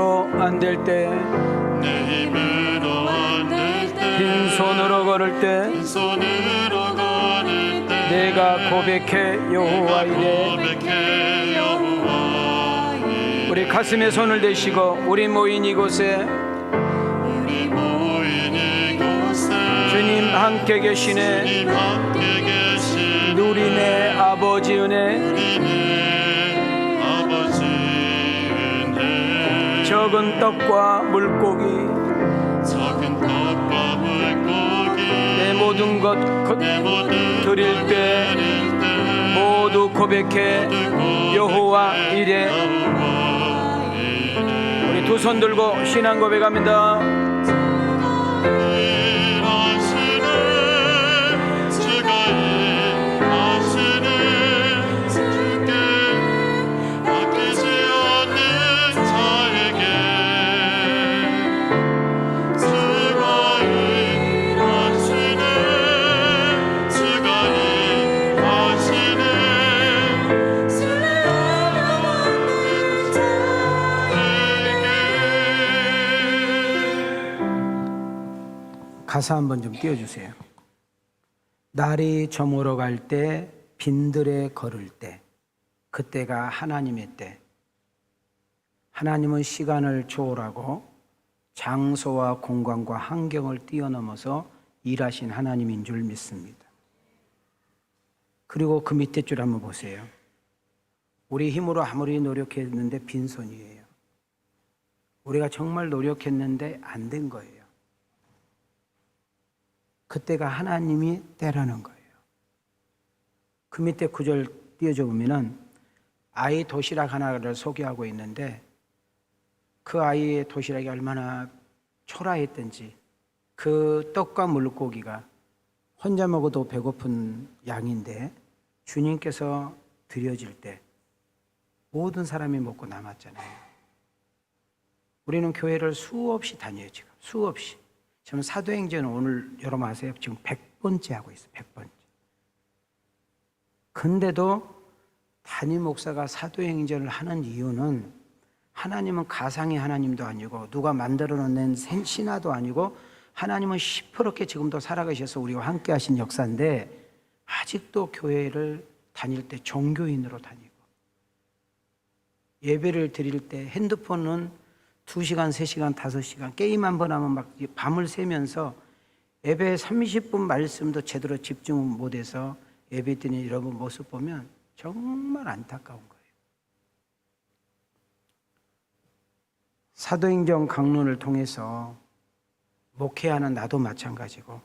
힘으로 안 될 때, 내 힘으로 안 될 때, 빈손으로 걸을 때, 빈손으로 걸을 때, 내가 고백해 여호와 이래. 고백해 여호와 이래. 우리 가슴에 손을 대시고 우리 모인 이곳에 우리 모인 이곳에 주님 함께 계시네. 주님 함께 계시네. 누리네 아버지 은혜. 누리네 아버지 은혜. 적은 떡과 물고기, 작은 떡과 물고기, 내 모든 것 내 모든 드릴 때 드릴 때 모두 고백해 여호와 이래. 여호와 이래. 우리 두 손 들고 신앙 고백합니다. 일하시네 주가 일하시네 주께 아끼지 않는 자에게 주가 일하시네 주가 일하시네 사랑하는 자에게. 가사 한번 좀 띄워주세요. 날이 저물어 갈 때, 빈들에 걸을 때, 그때가 하나님의 때. 하나님은 시간을 초월하고 장소와 공간과 환경을 뛰어넘어서 일하신 하나님인 줄 믿습니다. 그리고 그 밑에 줄 한번 보세요. 우리 힘으로 아무리 노력했는데 빈손이에요. 우리가 정말 노력했는데 안 된 거예요. 그때가 하나님이 때라는 거예요. 그 밑에 구절 띄워줘 보면은 아이 도시락 하나를 소개하고 있는데 그 아이의 도시락이 얼마나 초라했던지, 그 떡과 물고기가 혼자 먹어도 배고픈 양인데 주님께서 드려질 때 모든 사람이 먹고 남았잖아요. 우리는 교회를 수없이 다녀요. 지금 수없이. 저는 사도행전은 오늘 여러분 아세요? 지금 100번째 하고 있어요. 100번째. 근데도 담임 목사가 사도행전을 하는 이유는 하나님은 가상의 하나님도 아니고 누가 만들어낸 신화도 아니고 하나님은 시퍼렇게 지금도 살아가셔서 우리와 함께 하신 역사인데 아직도 교회를 다닐 때 종교인으로 다니고 예배를 드릴 때 핸드폰은 2시간, 3시간, 5시간 게임 한 번 하면 막 밤을 새면서 예배 30분 말씀도 제대로 집중 못해서 예배 드리는 여러분 모습 보면 정말 안타까운 거예요. 사도행전 강론을 통해서 목회하는 나도 마찬가지고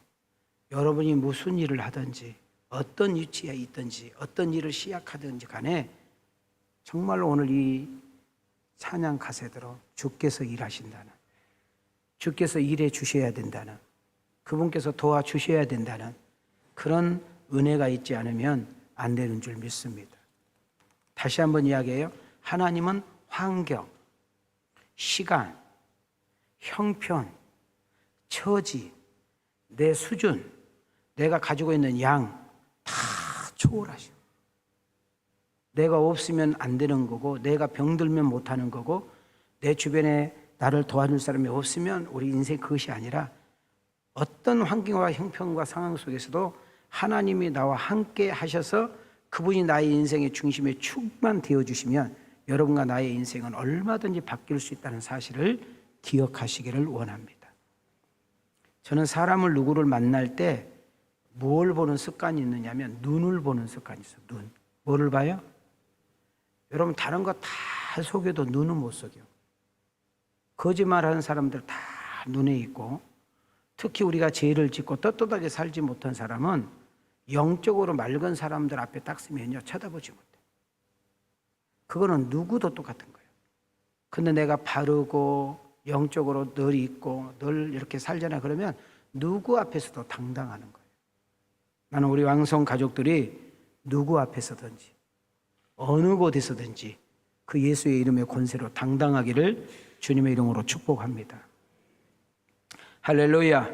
여러분이 무슨 일을 하든지 어떤 위치에 있든지 어떤 일을 시작하든지 간에 정말로 오늘 이 찬양 가세대로 주께서 일하신다는, 주께서 일해 주셔야 된다는, 그분께서 도와주셔야 된다는 그런 은혜가 있지 않으면 안 되는 줄 믿습니다. 다시 한번 이야기해요. 하나님은 환경, 시간, 형편, 처지, 내 수준, 내가 가지고 있는 양 다 초월하셔. 내가 없으면 안 되는 거고, 내가 병들면 못하는 거고, 내 주변에 나를 도와줄 사람이 없으면 우리 인생 그것이 아니라 어떤 환경과 형편과 상황 속에서도 하나님이 나와 함께 하셔서 그분이 나의 인생의 중심에 축만 되어주시면 여러분과 나의 인생은 얼마든지 바뀔 수 있다는 사실을 기억하시기를 원합니다. 저는 사람을 누구를 만날 때 뭘 보는 습관이 있느냐면 눈을 보는 습관이 있어요. 눈. 뭐를 봐요? 여러분 다른 거 다 속여도 눈은 못 속여. 거짓말하는 사람들 다 눈에 있고, 특히 우리가 죄를 짓고 떳떳하게 살지 못한 사람은 영적으로 맑은 사람들 앞에 딱 서면요 쳐다보지 못해. 그거는 누구도 똑같은 거예요. 근데 내가 바르고 영적으로 늘 있고 늘 이렇게 살잖아 그러면 누구 앞에서도 당당하는 거예요. 나는 우리 왕성 가족들이 누구 앞에서든지 어느 곳에서든지 그 예수의 이름의 권세로 당당하기를 주님의 이름으로 축복합니다. 할렐루야.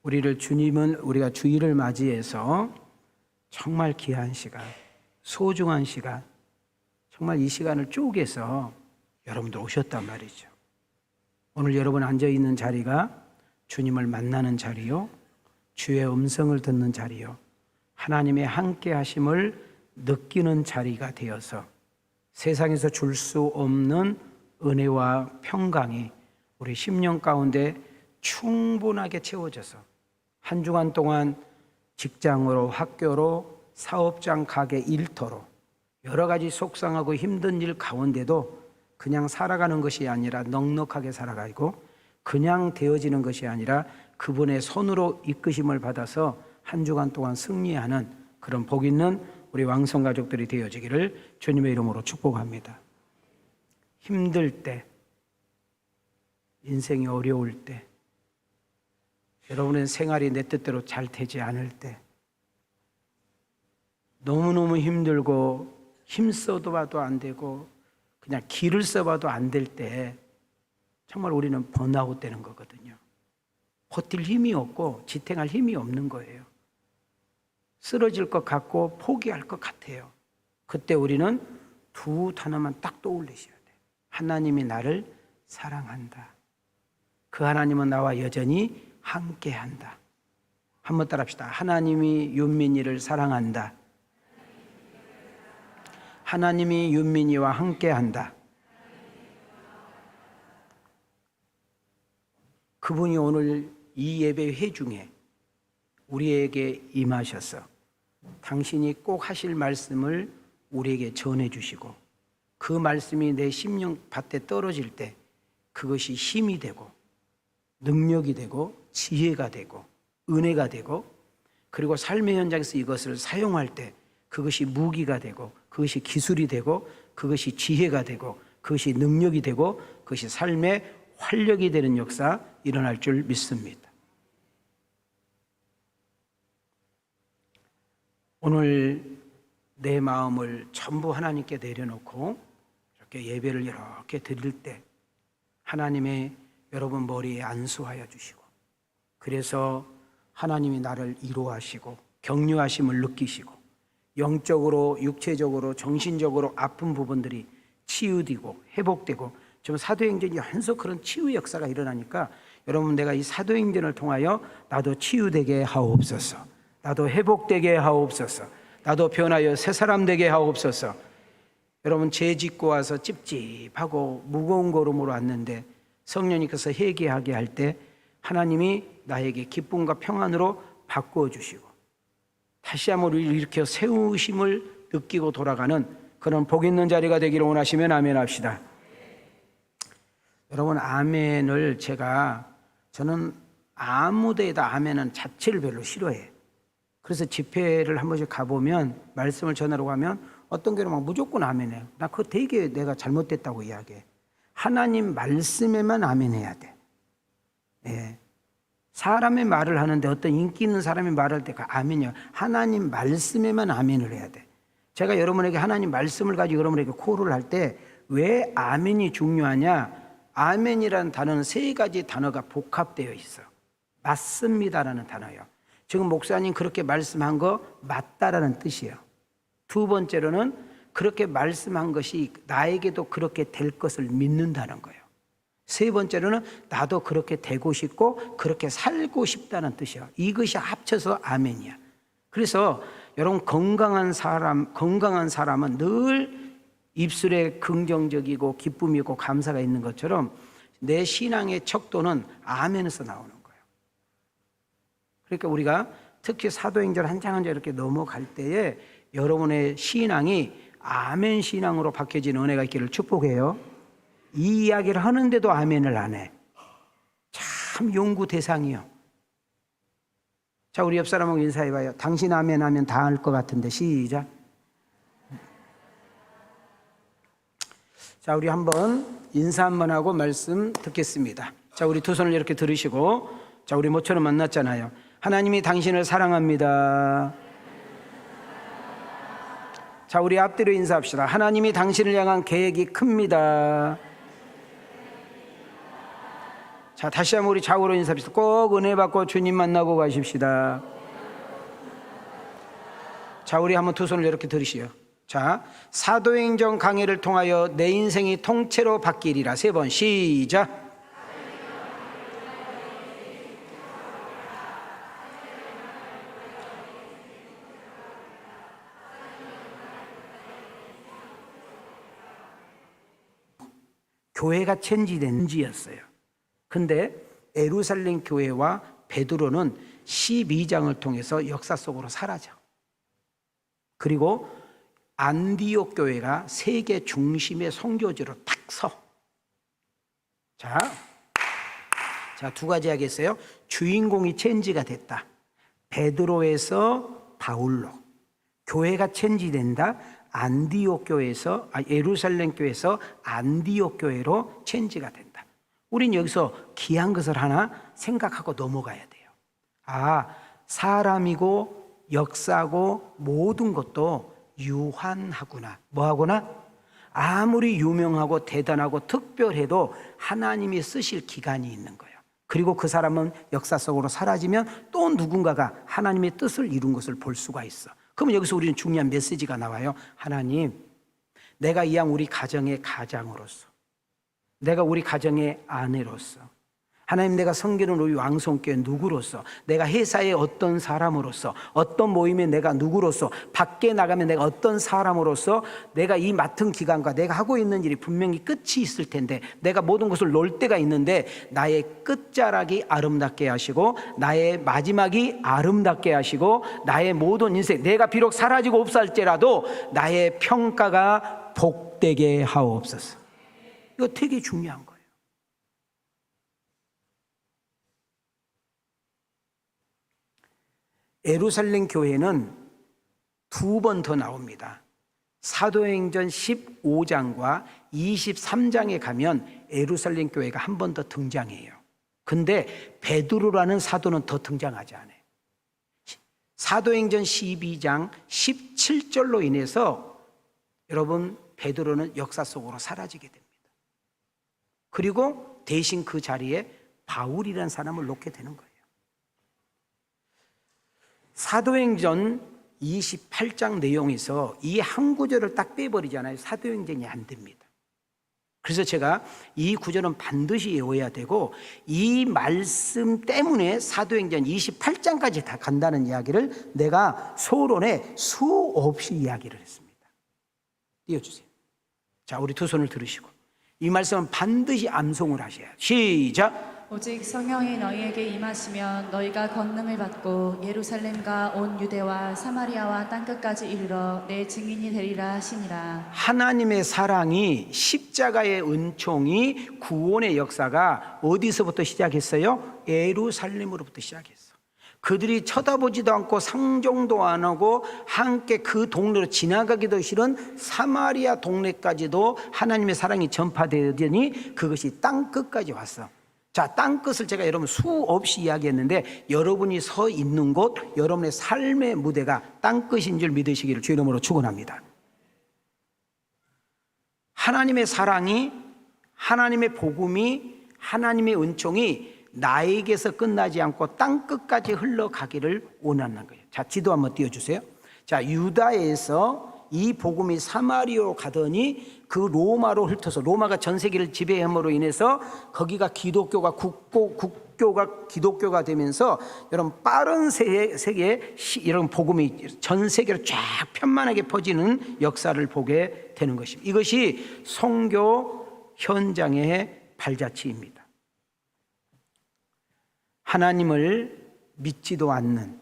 우리가 주일을 맞이해서 정말 귀한 시간, 소중한 시간, 정말 이 시간을 쪼개서 여러분들 오셨단 말이죠. 오늘 여러분 앉아있는 자리가 주님을 만나는 자리요, 주의 음성을 듣는 자리요, 하나님의 함께 하심을 느끼는 자리가 되어서 세상에서 줄 수 없는 은혜와 평강이 우리 10년 가운데 충분하게 채워져서 한 주간 동안 직장으로, 학교로, 사업장, 가게, 일터로 여러 가지 속상하고 힘든 일 가운데도 그냥 살아가는 것이 아니라 넉넉하게 살아가고, 그냥 되어지는 것이 아니라 그분의 손으로 이끄심을 받아서 한 주간 동안 승리하는 그런 복 있는 우리 왕성 가족들이 되어지기를 주님의 이름으로 축복합니다. 힘들 때, 인생이 어려울 때, 여러분의 생활이 내 뜻대로 잘 되지 않을 때, 너무너무 힘들고 힘써도 봐도 안 되고 그냥 길을 써봐도 안 될 때 정말 우리는 번아웃 되는 거거든요. 버틸 힘이 없고 지탱할 힘이 없는 거예요. 쓰러질 것 같고 포기할 것 같아요. 그때 우리는 두 단어만 딱 떠올리셔야 돼요. 하나님이 나를 사랑한다. 그 하나님은 나와 여전히 함께한다. 한번 따라합시다. 하나님이 윤민이를 사랑한다. 하나님이 윤민이와 함께한다. 그분이 오늘 이 예배 회중에 우리에게 임하셔서 당신이 꼭 하실 말씀을 우리에게 전해주시고, 그 말씀이 내 심령 밭에 떨어질 때 그것이 힘이 되고 능력이 되고 지혜가 되고 은혜가 되고, 그리고 삶의 현장에서 이것을 사용할 때 그것이 무기가 되고 그것이 기술이 되고 그것이 지혜가 되고 그것이 능력이 되고 그것이 삶의 활력이 되는 역사 일어날 줄 믿습니다. 오늘 내 마음을 전부 하나님께 내려놓고 이렇게 예배를 이렇게 드릴 때 하나님의 여러분 머리에 안수하여 주시고, 그래서 하나님이 나를 위로하시고 격려하심을 느끼시고 영적으로, 육체적으로, 정신적으로 아픈 부분들이 치유되고 회복되고, 지금 사도행전이 연속 그런 치유 역사가 일어나니까 여러분, 내가 이 사도행전을 통하여 나도 치유되게 하옵소서, 나도 회복되게 하옵소서, 나도 변하여 새 사람 되게 하옵소서. 여러분, 죄 짓고 와서 찝찝하고 무거운 걸음으로 왔는데 성령님께서 회개하게 할 때 하나님이 나에게 기쁨과 평안으로 바꾸어 주시고 다시 한번 우리를 일으켜 세우심을 느끼고 돌아가는 그런 복 있는 자리가 되기를 원하시면 아멘 합시다. 여러분, 아멘을 저는 아무 데에다 아멘은 자체를 별로 싫어해요. 그래서 집회를 한 번씩 가보면 말씀을 전하러 가면 어떤 경우는 막 무조건 아멘해요. 나 그거 되게 내가 잘못됐다고 이야기해. 하나님 말씀에만 아멘해야 돼. 예. 사람의 말을 하는데, 어떤 인기 있는 사람이 말할 때 그 아멘이요. 하나님 말씀에만 아멘을 해야 돼. 제가 여러분에게 하나님 말씀을 가지고 여러분에게 코를 할 때 왜 아멘이 중요하냐? 아멘이라는 단어는 세 가지 단어가 복합되어 있어. 맞습니다라는 단어예요. 지금 목사님 그렇게 말씀한 거 맞다라는 뜻이에요. 두 번째로는 그렇게 말씀한 것이 나에게도 그렇게 될 것을 믿는다는 거예요. 세 번째로는 나도 그렇게 되고 싶고 그렇게 살고 싶다는 뜻이에요. 이것이 합쳐서 아멘이야. 그래서 여러분, 건강한 사람은 늘 입술에 긍정적이고 기쁨이 있고 감사가 있는 것처럼 내 신앙의 척도는 아멘에서 나오는 거예요. 그러니까 우리가 특히 사도행전 한 장 한 장 이렇게 넘어갈 때에 여러분의 신앙이 아멘 신앙으로 바뀌어지는 은혜가 있기를 축복해요. 이 이야기를 하는데도 아멘을 안 해. 참 연구 대상이요. 자, 우리 옆 사람하고 인사해봐요. 당신 아멘 하면 다 할 것 같은데. 시작. 자, 우리 한번 인사 한번 하고 말씀 듣겠습니다. 자, 우리 두 손을 이렇게 들으시고, 자, 우리 모처럼 만났잖아요. 하나님이 당신을 사랑합니다. 자, 우리 앞뒤로 인사합시다. 하나님이 당신을 향한 계획이 큽니다. 자, 다시 한번 우리 좌우로 인사합시다. 꼭 은혜 받고 주님 만나고 가십시다. 자, 우리 한번 두 손을 이렇게 들으시오. 자, 사도행전 강해를 통하여 내 인생이 통째로 바뀌리라. 3번 시작. 교회가 체인지된지였어요. 근데 예루살렘 교회와 베드로는 12장을 통해서 역사 속으로 사라져. 그리고 안디옥 교회가 세계 중심의 선교지로 탁 서. 자, 2가지 하겠어요. 주인공이 체인지가 됐다. 베드로에서 바울로. 교회가 체인지된다. 안디옥 교회에서 예루살렘 교회에서 안디옥 교회로 체인지가 된다. 우린 여기서 귀한 것을 하나 생각하고 넘어가야 돼요. 사람이고 역사고 모든 것도 유한하구나. 뭐하구나? 아무리 유명하고 대단하고 특별해도 하나님이 쓰실 기간이 있는 거예요. 그리고 그 사람은 역사 속으로 사라지면 또 누군가가 하나님의 뜻을 이룬 것을 볼 수가 있어. 그러면 여기서 우리는 중요한 메시지가 나와요. 하나님, 내가 이왕 우리 가정의 가장으로서, 내가 우리 가정의 아내로서, 하나님, 내가 섬기는 우리 왕성교회 누구로서, 내가 회사의 어떤 사람으로서, 어떤 모임에 내가 누구로서, 밖에 나가면 내가 어떤 사람으로서, 내가 이 맡은 기간과 내가 하고 있는 일이 분명히 끝이 있을 텐데, 내가 모든 것을 놓을 때가 있는데, 나의 끝자락이 아름답게 하시고, 나의 마지막이 아름답게 하시고, 나의 모든 인생, 내가 비록 사라지고 없을지라도 나의 평가가 복되게 하옵소서. 이거 되게 중요한 거예요. 예루살렘 교회는 2번 더 나옵니다. 사도행전 15장과 23장에 가면 예루살렘 교회가 한 번 더 등장해요. 근데 베드로라는 사도는 더 등장하지 않아요. 사도행전 12장 17절로 인해서 여러분, 베드로는 역사 속으로 사라지게 됩니다. 그리고 대신 그 자리에 바울이라는 사람을 놓게 되는 거예요. 사도행전 28장 내용에서 이 한 구절을 딱 빼버리잖아요. 사도행전이 안 됩니다. 그래서 제가 이 구절은 반드시 외워야 되고, 이 말씀 때문에 사도행전 28장까지 다 간다는 이야기를 내가 소론에 수없이 이야기를 했습니다. 띄워주세요. 자, 우리 두 손을 들으시고 이 말씀은 반드시 암송을 하셔야 해요. 시작. 오직 성령이 너희에게 임하시면 너희가 권능을 받고 예루살렘과 온 유대와 사마리아와 땅끝까지 이르러 내 증인이 되리라 하시니라. 하나님의 사랑이, 십자가의 은총이, 구원의 역사가 어디서부터 시작했어요? 예루살렘으로부터 시작했어. 그들이 쳐다보지도 않고 상종도 안 하고 함께 그 동네로 지나가기도 싫은 사마리아 동네까지도 하나님의 사랑이 전파되더니 그것이 땅끝까지 왔어. 자, 땅끝을 제가 여러분 수없이 이야기했는데, 여러분이 서 있는 곳, 여러분의 삶의 무대가 땅끝인 줄 믿으시기를 주의 이름으로 축원합니다. 하나님의 사랑이, 하나님의 복음이, 하나님의 은총이 나에게서 끝나지 않고 땅끝까지 흘러가기를 원하는 거예요. 자, 지도 한번 띄워주세요. 자, 유다에서 이 복음이 사마리아로 가더니 그 로마로 훑어서, 로마가 전 세계를 지배함으로 인해서 거기가 기독교가 국교가 기독교가 되면서 여러분 빠른 세계에 이런 복음이 전 세계로 쫙 편만하게 퍼지는 역사를 보게 되는 것입니다. 이것이 선교 현장의 발자취입니다. 하나님을 믿지도 않는,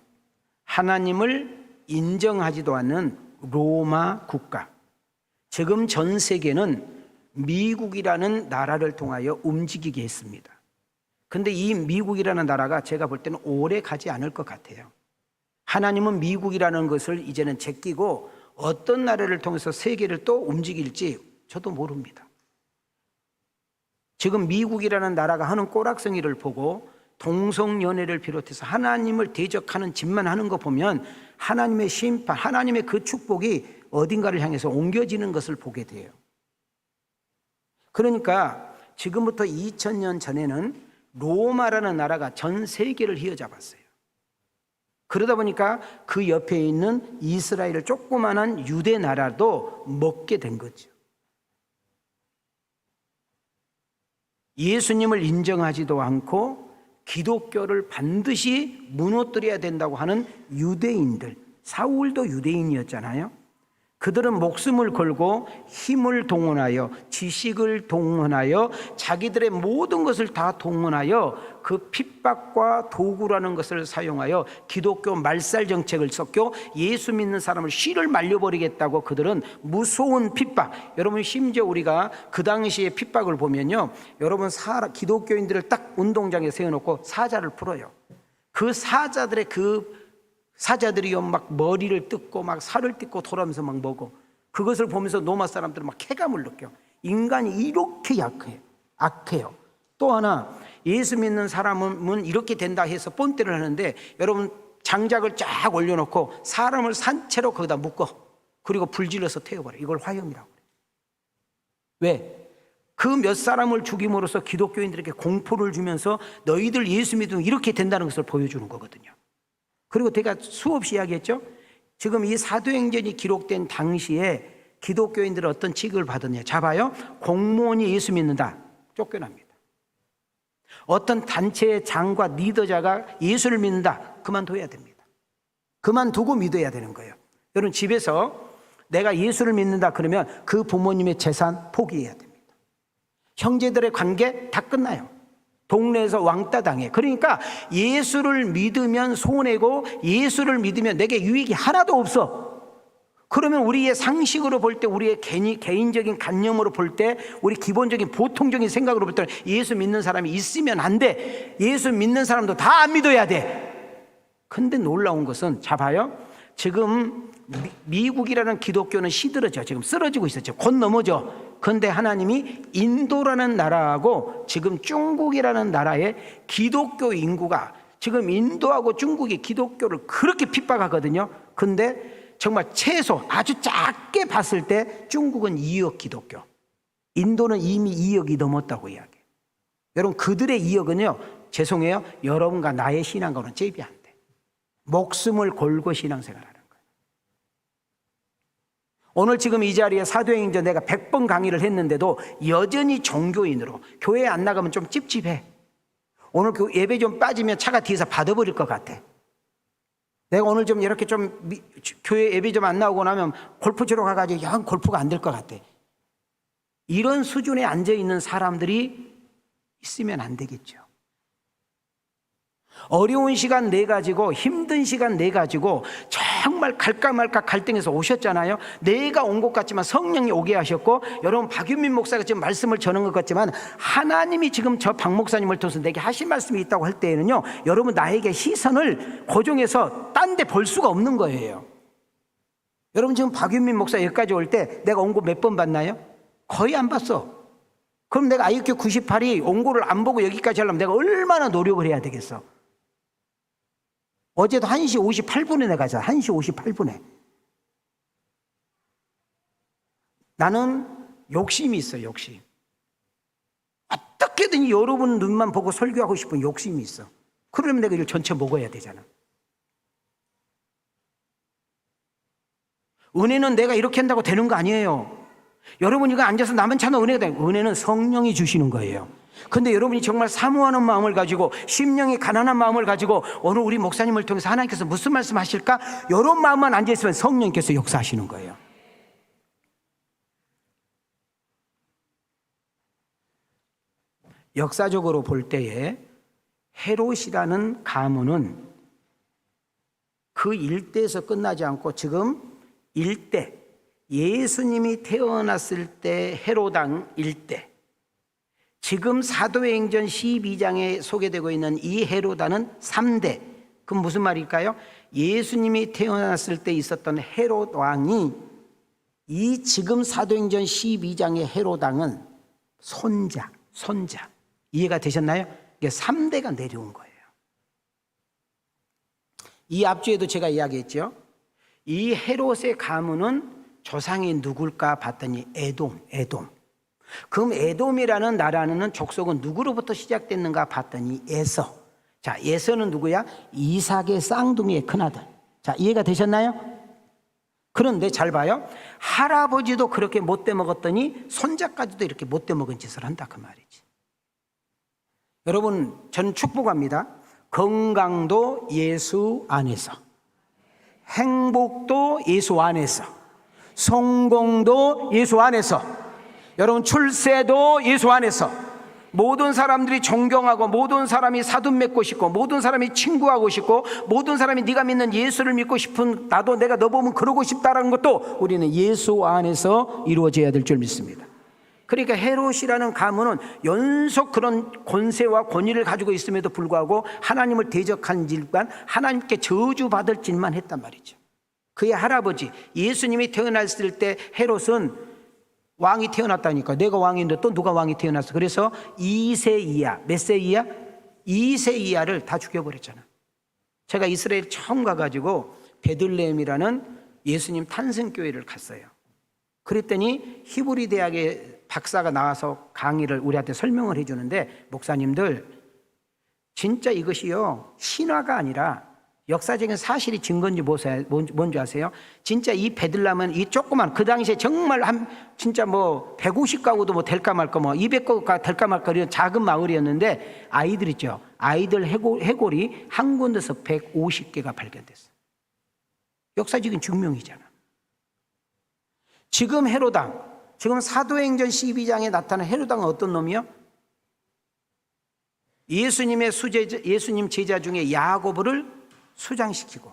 하나님을 인정하지도 않는 로마 국가, 지금 전 세계는 미국이라는 나라를 통하여 움직이게 했습니다. 근데 이 미국이라는 나라가 제가 볼 때는 오래 가지 않을 것 같아요. 하나님은 미국이라는 것을 이제는 제끼고 어떤 나라를 통해서 세계를 또 움직일지 저도 모릅니다. 지금 미국이라는 나라가 하는 꼬락서니를 보고 동성연애를 비롯해서 하나님을 대적하는 짓만 하는 거 보면 하나님의 심판, 하나님의 그 축복이 어딘가를 향해서 옮겨지는 것을 보게 돼요. 그러니까 지금부터 2000년 전에는 로마라는 나라가 전 세계를 휘어잡았어요. 그러다 보니까 그 옆에 있는 이스라엘 조그만한 유대 나라도 먹게 된 거죠. 예수님을 인정하지도 않고 기독교를 반드시 무너뜨려야 된다고 하는 유대인들, 사울도 유대인이었잖아요. 그들은 목숨을 걸고 힘을 동원하여 지식을 동원하여 자기들의 모든 것을 다 동원하여 그 핍박과 도구라는 것을 사용하여 기독교 말살 정책을 썼고 예수 믿는 사람을 씨를 말려버리겠다고 그들은 무서운 핍박. 여러분 심지어 우리가 그 당시의 핍박을 보면요, 여러분 기독교인들을 딱 운동장에 세워놓고 사자를 풀어요. 그 사자들이요 막 머리를 뜯고 막 살을 뜯고 돌아오면서 막 먹어. 그것을 보면서 로마 사람들은 막 쾌감을 느껴. 인간이 이렇게 악해요. 또 하나, 예수 믿는 사람은 이렇게 된다 해서 뻔때를 하는데, 여러분 장작을 쫙 올려놓고 사람을 산채로 거기다 묶어. 그리고 불질러서 태워버려. 이걸 화형이라고 그래. 왜? 그 몇 사람을 죽임으로써 기독교인들에게 공포를 주면서 너희들 예수 믿으면 이렇게 된다는 것을 보여주는 거거든요. 그리고 제가 수없이 이야기했죠. 지금 이 사도행전이 기록된 당시에 기독교인들은 어떤 취급을 받았냐. 잡아요. 공무원이 예수 믿는다. 쫓겨납니다. 어떤 단체의 장과 리더자가 예수를 믿는다. 그만둬야 됩니다. 그만두고 믿어야 되는 거예요. 여러분 집에서 내가 예수를 믿는다 그러면 그 부모님의 재산 포기해야 됩니다. 형제들의 관계 다 끝나요. 동네에서 왕따 당해. 그러니까 예수를 믿으면 손해고 예수를 믿으면 내게 유익이 하나도 없어. 그러면 우리의 상식으로 볼 때, 우리의 개인적인 관념으로 볼 때, 우리 기본적인 보통적인 생각으로 볼 때 예수 믿는 사람이 있으면 안 돼. 예수 믿는 사람도 다 안 믿어야 돼. 근데 놀라운 것은, 잡아요. 지금 미국이라는 기독교는 시들어져. 지금 쓰러지고 있었죠. 곧 넘어져. 그런데 하나님이 인도라는 나라하고 지금 중국이라는 나라의 기독교 인구가, 지금 인도하고 중국이 기독교를 그렇게 핍박하거든요. 근데 정말 최소 아주 작게 봤을 때 중국은 2억 기독교, 인도는 이미 2억이 넘었다고 이야기해요. 여러분 그들의 2억은요, 죄송해요, 여러분과 나의 신앙과는 잽이 안 돼. 목숨을 걸고 신앙생활하는 거예요. 오늘 지금 이 자리에 사도행전 내가 100번 강의를 했는데도 여전히 종교인으로, 교회에 안 나가면 좀 찝찝해. 오늘 그 예배 좀 빠지면 차가 뒤에서 받아버릴 것 같아. 내가 오늘 좀 이렇게 좀 교회 예배 좀 안 나오고 나면 골프 치러 가가지고 영 골프가 안 될 것 같아. 이런 수준에 앉아있는 사람들이 있으면 안 되겠죠. 어려운 시간 내 가지고, 힘든 시간 내 가지고 정말 갈까 말까 갈등해서 오셨잖아요. 내가 온 것 같지만 성령이 오게 하셨고, 여러분 박윤민 목사가 지금 말씀을 전한 것 같지만 하나님이 지금 저 박 목사님을 통해서 내게 하신 말씀이 있다고 할 때에는요, 여러분 나에게 시선을 고정해서 딴 데 볼 수가 없는 거예요. 여러분 지금 박윤민 목사 여기까지 올 때 내가 온고 몇 번 봤나요? 거의 안 봤어. 그럼 내가 IQ 98이 온고를 안 보고 여기까지 하려면 내가 얼마나 노력을 해야 되겠어. 어제도 1시 58분에 내가 자, 1시 58분에. 나는 욕심이 있어, 욕심. 어떻게든 여러분 눈만 보고 설교하고 싶은 욕심이 있어. 그러려면 내가 이걸 전체 먹어야 되잖아. 은혜는 내가 이렇게 한다고 되는 거 아니에요. 여러분 이거 앉아서 나만 찾는 은혜가 돼. 은혜는 성령이 주시는 거예요. 근데 여러분이 정말 사모하는 마음을 가지고, 심령이 가난한 마음을 가지고 오늘 우리 목사님을 통해서 하나님께서 무슨 말씀 하실까? 이런 마음만 앉아있으면 성령께서 역사하시는 거예요. 역사적으로 볼 때에 헤롯이라는 가문은 그 일대에서 끝나지 않고 지금 일대, 예수님이 태어났을 때 헤롯왕 일대, 지금 사도행전 12장에 소개되고 있는 이 헤롯왕은 3대. 그럼 무슨 말일까요? 예수님이 태어났을 때 있었던 헤롯왕이 이 지금 사도행전 12장의 헤롯왕은 손자. 이해가 되셨나요? 이게 3대가 내려온 거예요. 이 앞주에도 제가 이야기했죠. 이 헤롯의 가문은 조상이 누굴까 봤더니 에돔. 그럼 에돔이라는 나라는 족속은 누구로부터 시작됐는가 봤더니 에서. 자, 예서는 누구야? 이삭의 쌍둥이의 큰아들. 자, 이해가 되셨나요? 그런데 잘 봐요. 할아버지도 그렇게 못돼 먹었더니 손자까지도 이렇게 못돼 먹은 짓을 한다 그 말이지. 여러분, 저는 축복합니다. 건강도 예수 안에서, 행복도 예수 안에서, 성공도 예수 안에서, 여러분 출세도 예수 안에서, 모든 사람들이 존경하고 모든 사람이 사돈 맺고 싶고 모든 사람이 친구하고 싶고 모든 사람이 네가 믿는 예수를 믿고 싶은 나도 내가 너 보면 그러고 싶다라는 것도 우리는 예수 안에서 이루어져야 될 줄 믿습니다. 그러니까 헤롯이라는 가문은 연속 그런 권세와 권위를 가지고 있음에도 불구하고 하나님을 대적한 일만, 하나님께 저주받을 짓만 했단 말이죠. 그의 할아버지 예수님이 태어났을 때 헤롯은 왕이 태어났다니까. 내가 왕인데 또 누가 왕이 태어났어. 그래서 2세 이하, 몇 세 이하? 2세 이하를 다 죽여버렸잖아. 제가 이스라엘 처음 가가지고 베들레헴이라는 예수님 탄생교회를 갔어요. 그랬더니 히브리 대학의 박사가 나와서 강의를 우리한테 설명을 해주는데, 목사님들 진짜 이것이요 신화가 아니라 역사적인 사실이 증거인지 뭔지 아세요? 진짜 이 베들레헴은 이 조그만, 그 당시에 정말 진짜 뭐 150가구도 뭐 될까 말까, 뭐 200가구가 될까 말까 이런 작은 마을이었는데 아이들 있죠. 아이들 해골이 한 군데서 150개가 발견됐어요. 역사적인 증명이잖아. 지금 헤로당, 지금 사도행전 12장에 나타난 헤로당은 어떤 놈이요? 예수님 제자 중에 야고보를 수장시키고,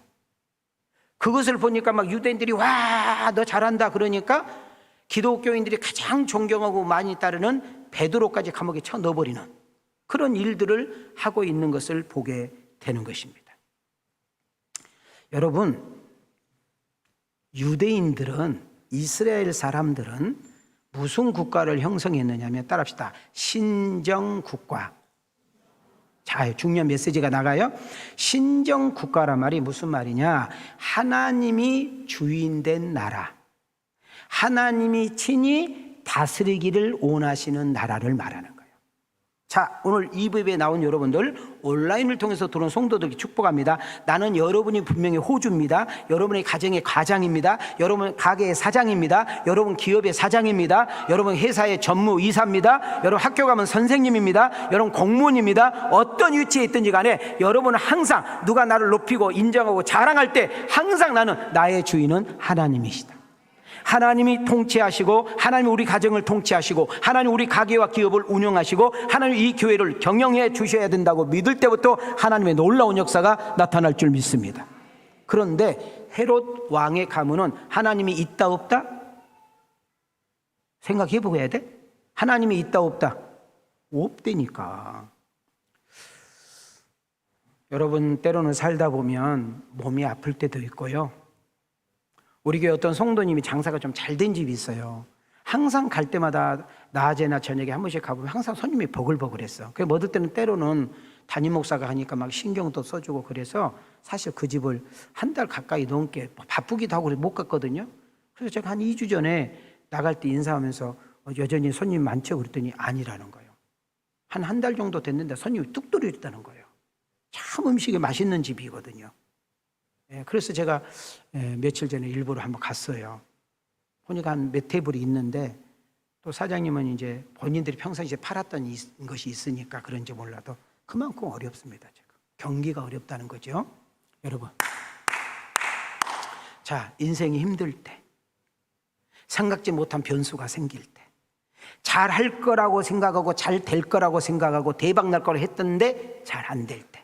그것을 보니까 막 유대인들이 와, 너 잘한다 그러니까 기독교인들이 가장 존경하고 많이 따르는 베드로까지 감옥에 쳐 넣어버리는 그런 일들을 하고 있는 것을 보게 되는 것입니다. 여러분, 유대인들은, 이스라엘 사람들은 무슨 국가를 형성했느냐 하면, 따라합시다. 신정국가. 자, 중요한 메시지가 나가요. 신정국가란 말이 무슨 말이냐? 하나님이 주인된 나라, 하나님이 친히 다스리기를 원하시는 나라를 말하는 거예요. 자, 오늘 이브에 나온 여러분들, 온라인을 통해서 들어온 성도들에게 축복합니다. 나는 여러분이 분명히 호주입니다. 여러분의 가정의 가장입니다. 여러분 가게의 사장입니다. 여러분 기업의 사장입니다. 여러분 회사의 전무이사입니다. 여러분 학교 가면 선생님입니다. 여러분 공무원입니다. 어떤 위치에 있든지 간에 여러분은 항상 누가 나를 높이고 인정하고 자랑할 때 항상 나는 나의 주인은 하나님이시다. 하나님이 통치하시고, 하나님이 우리 가정을 통치하시고, 하나님 우리 가게와 기업을 운영하시고, 하나님 이 교회를 경영해 주셔야 된다고 믿을 때부터 하나님의 놀라운 역사가 나타날 줄 믿습니다. 그런데 헤롯 왕의 가문은 하나님이 있다 없다? 생각해 보아야 돼. 하나님이 있다 없다? 없다니까. 여러분, 때로는 살다 보면 몸이 아플 때도 있고요, 우리 교회 어떤 성도님이 장사가 좀 잘 된 집이 있어요. 항상 갈 때마다 낮에나 저녁에 한 번씩 가보면 항상 손님이 버글버글했어. 그래서 뭐 어떨 때는 때로는 담임 목사가 하니까 막 신경도 써주고, 그래서 사실 그 집을 한 달 가까이 넘게 바쁘기도 하고 못 갔거든요. 그래서 제가 한 2주 전에 나갈 때 인사하면서 여전히 손님 많죠? 그랬더니 아니라는 거예요. 한 달 정도 됐는데 손님이 뚝 떨어졌다는 거예요. 참 음식이 맛있는 집이거든요. 그래서 제가 며칠 전에 일부러 한번 갔어요. 보니까 한 몇 테이블이 있는데, 또 사장님은 이제 본인들이 평상시에 팔았던 것이 있으니까 그런지 몰라도 그만큼 어렵습니다. 지금 경기가 어렵다는 거죠. 여러분, 자, 인생이 힘들 때, 생각지 못한 변수가 생길 때, 잘 할 거라고 생각하고 잘 될 거라고 생각하고 대박 날 거라고 했던데 잘 안 될 때,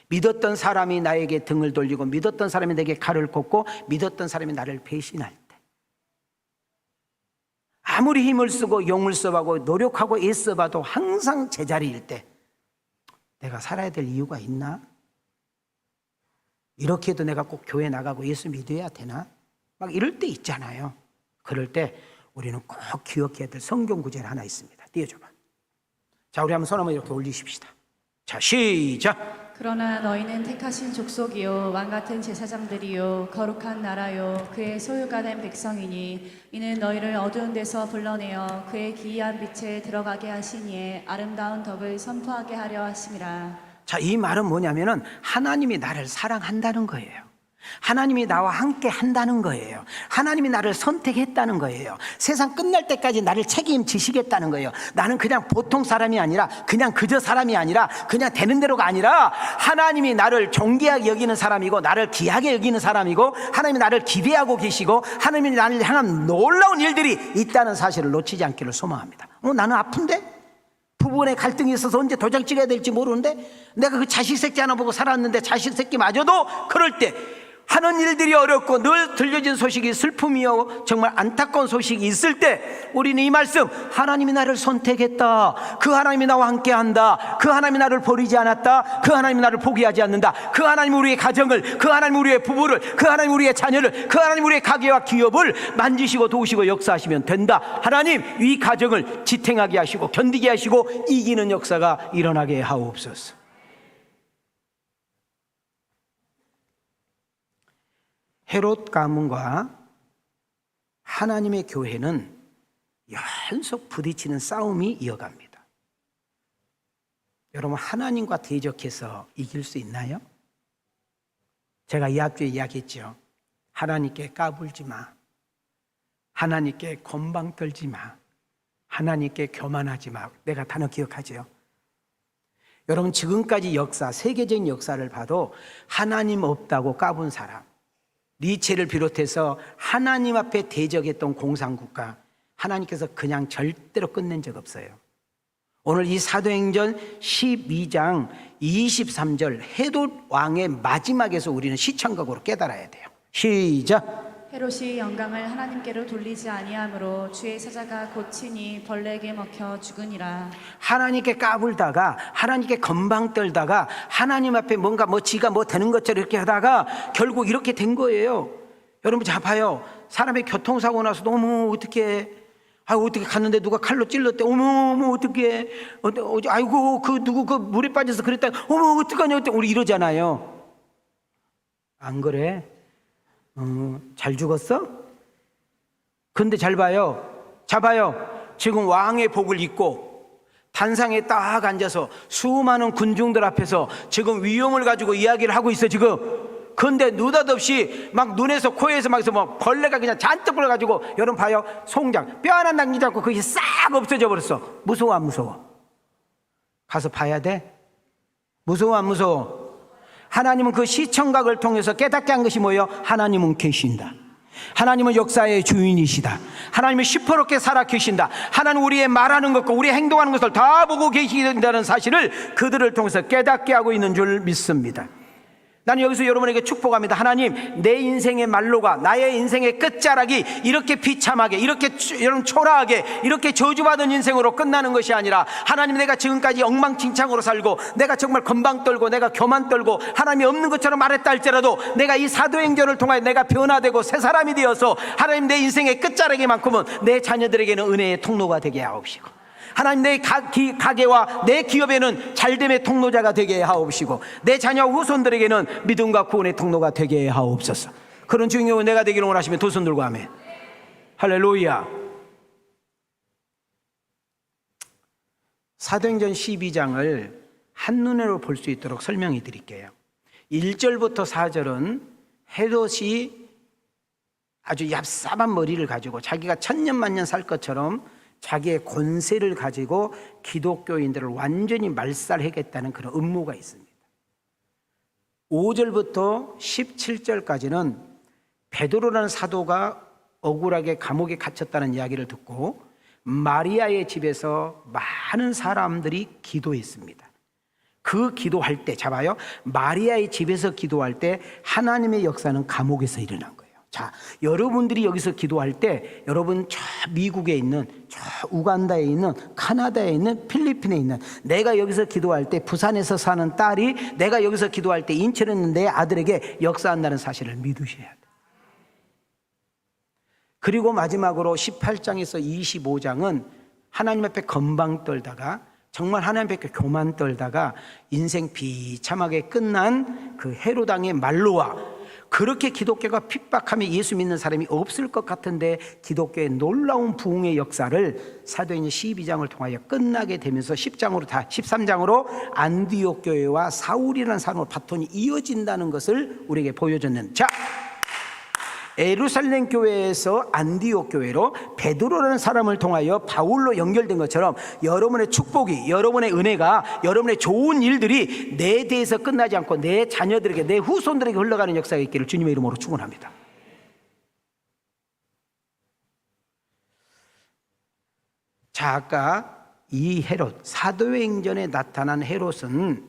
믿었던 사람이 나에게 등을 돌리고 믿었던 사람이 내게 칼을 꽂고 믿었던 사람이 나를 배신할 때, 아무리 힘을 쓰고 용을 써봐고 노력하고 애써봐도 항상 제자리일 때, 내가 살아야 될 이유가 있나? 이렇게 해도 내가 꼭 교회 나가고 예수 믿어야 되나? 막 이럴 때 있잖아요. 그럴 때 우리는 꼭 기억해야 될 성경 구절 하나 있습니다. 띄워줘봐. 자, 우리 한번 손 한번 이렇게 올리십시다. 자, 시작. 그러나 너희는 택하신 족속이요 왕같은 제사장들이요 거룩한 나라요 그의 소유가 된 백성이니, 이는 너희를 어두운 데서 불러내어 그의 기이한 빛에 들어가게 하시니에 아름다운 덕을 선포하게 하려 하심이라. 자, 이 말은 뭐냐면은 하나님이 나를 사랑한다는 거예요. 하나님이 나와 함께 한다는 거예요. 하나님이 나를 선택했다는 거예요. 세상 끝날 때까지 나를 책임지시겠다는 거예요. 나는 그냥 보통 사람이 아니라, 그냥 그저 사람이 아니라, 그냥 되는 대로가 아니라 하나님이 나를 존귀하게 여기는 사람이고, 나를 귀하게 여기는 사람이고, 하나님이 나를 기대하고 계시고, 하나님이 나를 향한 놀라운 일들이 있다는 사실을 놓치지 않기를 소망합니다. 나는 아픈데? 부부간에 갈등이 있어서 언제 도장 찍어야 될지 모르는데, 내가 그 자식 새끼 하나 보고 살았는데 자식 새끼마저도 그럴 때 하는 일들이 어렵고 늘 들려진 소식이 슬픔이요 정말 안타까운 소식이 있을 때 우리는 이 말씀, 하나님이 나를 선택했다, 그 하나님이 나와 함께한다, 그 하나님이 나를 버리지 않았다, 그 하나님이 나를 포기하지 않는다, 그 하나님이 우리의 가정을, 그 하나님이 우리의 부부를, 그 하나님이 우리의 자녀를, 그 하나님이 우리의 가게와 기업을 만지시고 도우시고 역사하시면 된다. 하나님, 이 가정을 지탱하게 하시고 견디게 하시고 이기는 역사가 일어나게 하옵소서. 헤롯 가문과 하나님의 교회는 연속 부딪히는 싸움이 이어갑니다. 여러분, 하나님과 대적해서 이길 수 있나요? 제가 이 앞주에 이야기했죠. 하나님께 까불지 마, 하나님께 건방 떨지 마, 하나님께 교만하지 마. 내가 단어 기억하죠? 여러분, 지금까지 역사, 세계적인 역사를 봐도 하나님 없다고 까분 사람, 니체를 비롯해서 하나님 앞에 대적했던 공산국가, 하나님께서 그냥 절대로 끝낸 적 없어요. 오늘 이 사도행전 12장 23절 헤롯 왕의 마지막에서 우리는 시청각으로 깨달아야 돼요. 시작. 헤롯이 영광을 하나님께로 돌리지 아니하므로 주의 사자가 고치니 벌레에게 먹혀 죽으니라. 하나님께 까불다가, 하나님께 건방 떨다가, 하나님 앞에 뭔가 지가 되는 것처럼 이렇게 하다가 결국 이렇게 된 거예요. 여러분, 자 봐요. 사람의 교통사고 나서 너무 어떻게 갔는데 누가 칼로 찔렀대. 어머 어떻게, 아이고 그 누구 그 물에 빠져서 그랬다. 어머 어떡하냐. 우리 이러잖아요. 안 그래? 잘 죽었어? 근데 잘 봐요. 지금 왕의 복을 입고 단상에 딱 앉아서 수많은 군중들 앞에서 지금 위험을 가지고 이야기를 하고 있어 지금. 근데 느닷없이 막 눈에서 코에서 막 벌레가 그냥 잔뜩 불어가지고, 여러분 봐요. 송장 뼈 하나 남기지 않고 그게 싹 없어져 버렸어. 무서워 안 무서워? 가서 봐야 돼? 무서워 안 무서워? 하나님은 그 시청각을 통해서 깨닫게 한 것이 뭐예요? 하나님은 계신다. 하나님은 역사의 주인이시다. 하나님은 시퍼렇게 살아 계신다. 하나님은 우리의 말하는 것과 우리의 행동하는 것을 다 보고 계신다는 사실을 그들을 통해서 깨닫게 하고 있는 줄 믿습니다. 나는 여기서 여러분에게 축복합니다. 하나님, 내 인생의 말로가, 나의 인생의 끝자락이 이렇게 비참하게, 이렇게 여러분 초라하게, 이렇게 저주받은 인생으로 끝나는 것이 아니라, 하나님, 내가 지금까지 엉망진창으로 살고, 내가 정말 건방 떨고, 내가 교만 떨고, 하나님이 없는 것처럼 말했다 할지라도 내가 이 사도행전을 통하여 내가 변화되고 새 사람이 되어서 하나님, 내 인생의 끝자락에만큼은 내 자녀들에게는 은혜의 통로가 되게 하옵시고, 하나님, 내 가게와 내 기업에는 잘됨의 통로자가 되게 하옵시고, 내 자녀 후손들에게는 믿음과 구원의 통로가 되게 하옵소서. 그런 주인공은 내가 되기를 원하시면 두 손 들고 아멘. 할렐루야. 사도행전 12장을 한눈으로 볼 수 있도록 설명해 드릴게요. 1절부터 4절은 헤롯이 아주 얍삽한 머리를 가지고 자기가 천년만년 살 것처럼 자기의 권세를 가지고 기독교인들을 완전히 말살하겠다는 그런 음모가 있습니다. 5절부터 17절까지는 베드로라는 사도가 억울하게 감옥에 갇혔다는 이야기를 듣고 마리아의 집에서 많은 사람들이 기도했습니다. 그 기도할 때, 잡아요. 마리아의 집에서 기도할 때 하나님의 역사는 감옥에서 일어난 거예요. 자, 여러분들이 여기서 기도할 때, 여러분 저 미국에 있는, 저 우간다에 있는, 카나다에 있는, 필리핀에 있는, 내가 여기서 기도할 때 부산에서 사는 딸이 내가 여기서 기도할 때 인천에 있는 내 아들에게 역사한다는 사실을 믿으셔야 돼요. 그리고 마지막으로 18장에서 25장은 하나님 앞에 건방 떨다가, 정말 하나님 앞에 교만 떨다가 인생 비참하게 끝난 그 헤롯 왕의 말로와 그렇게 기독교가 핍박하면 예수 믿는 사람이 없을 것 같은데 기독교의 놀라운 부흥의 역사를 사도행전 12장을 통하여 끝나게 되면서 13장으로 안디옥 교회와 사울이라는 사람으로 바톤이 이어진다는 것을 우리에게 보여줬는, 자, 예루살렘 교회에서 안디옥 교회로 베드로라는 사람을 통하여 바울로 연결된 것처럼 여러분의 축복이, 여러분의 은혜가, 여러분의 좋은 일들이 내 대에서 끝나지 않고 내 자녀들에게, 내 후손들에게 흘러가는 역사가 있기를 주님의 이름으로 축원합니다. 자, 아까 이 헤롯, 사도행전에 나타난 헤롯은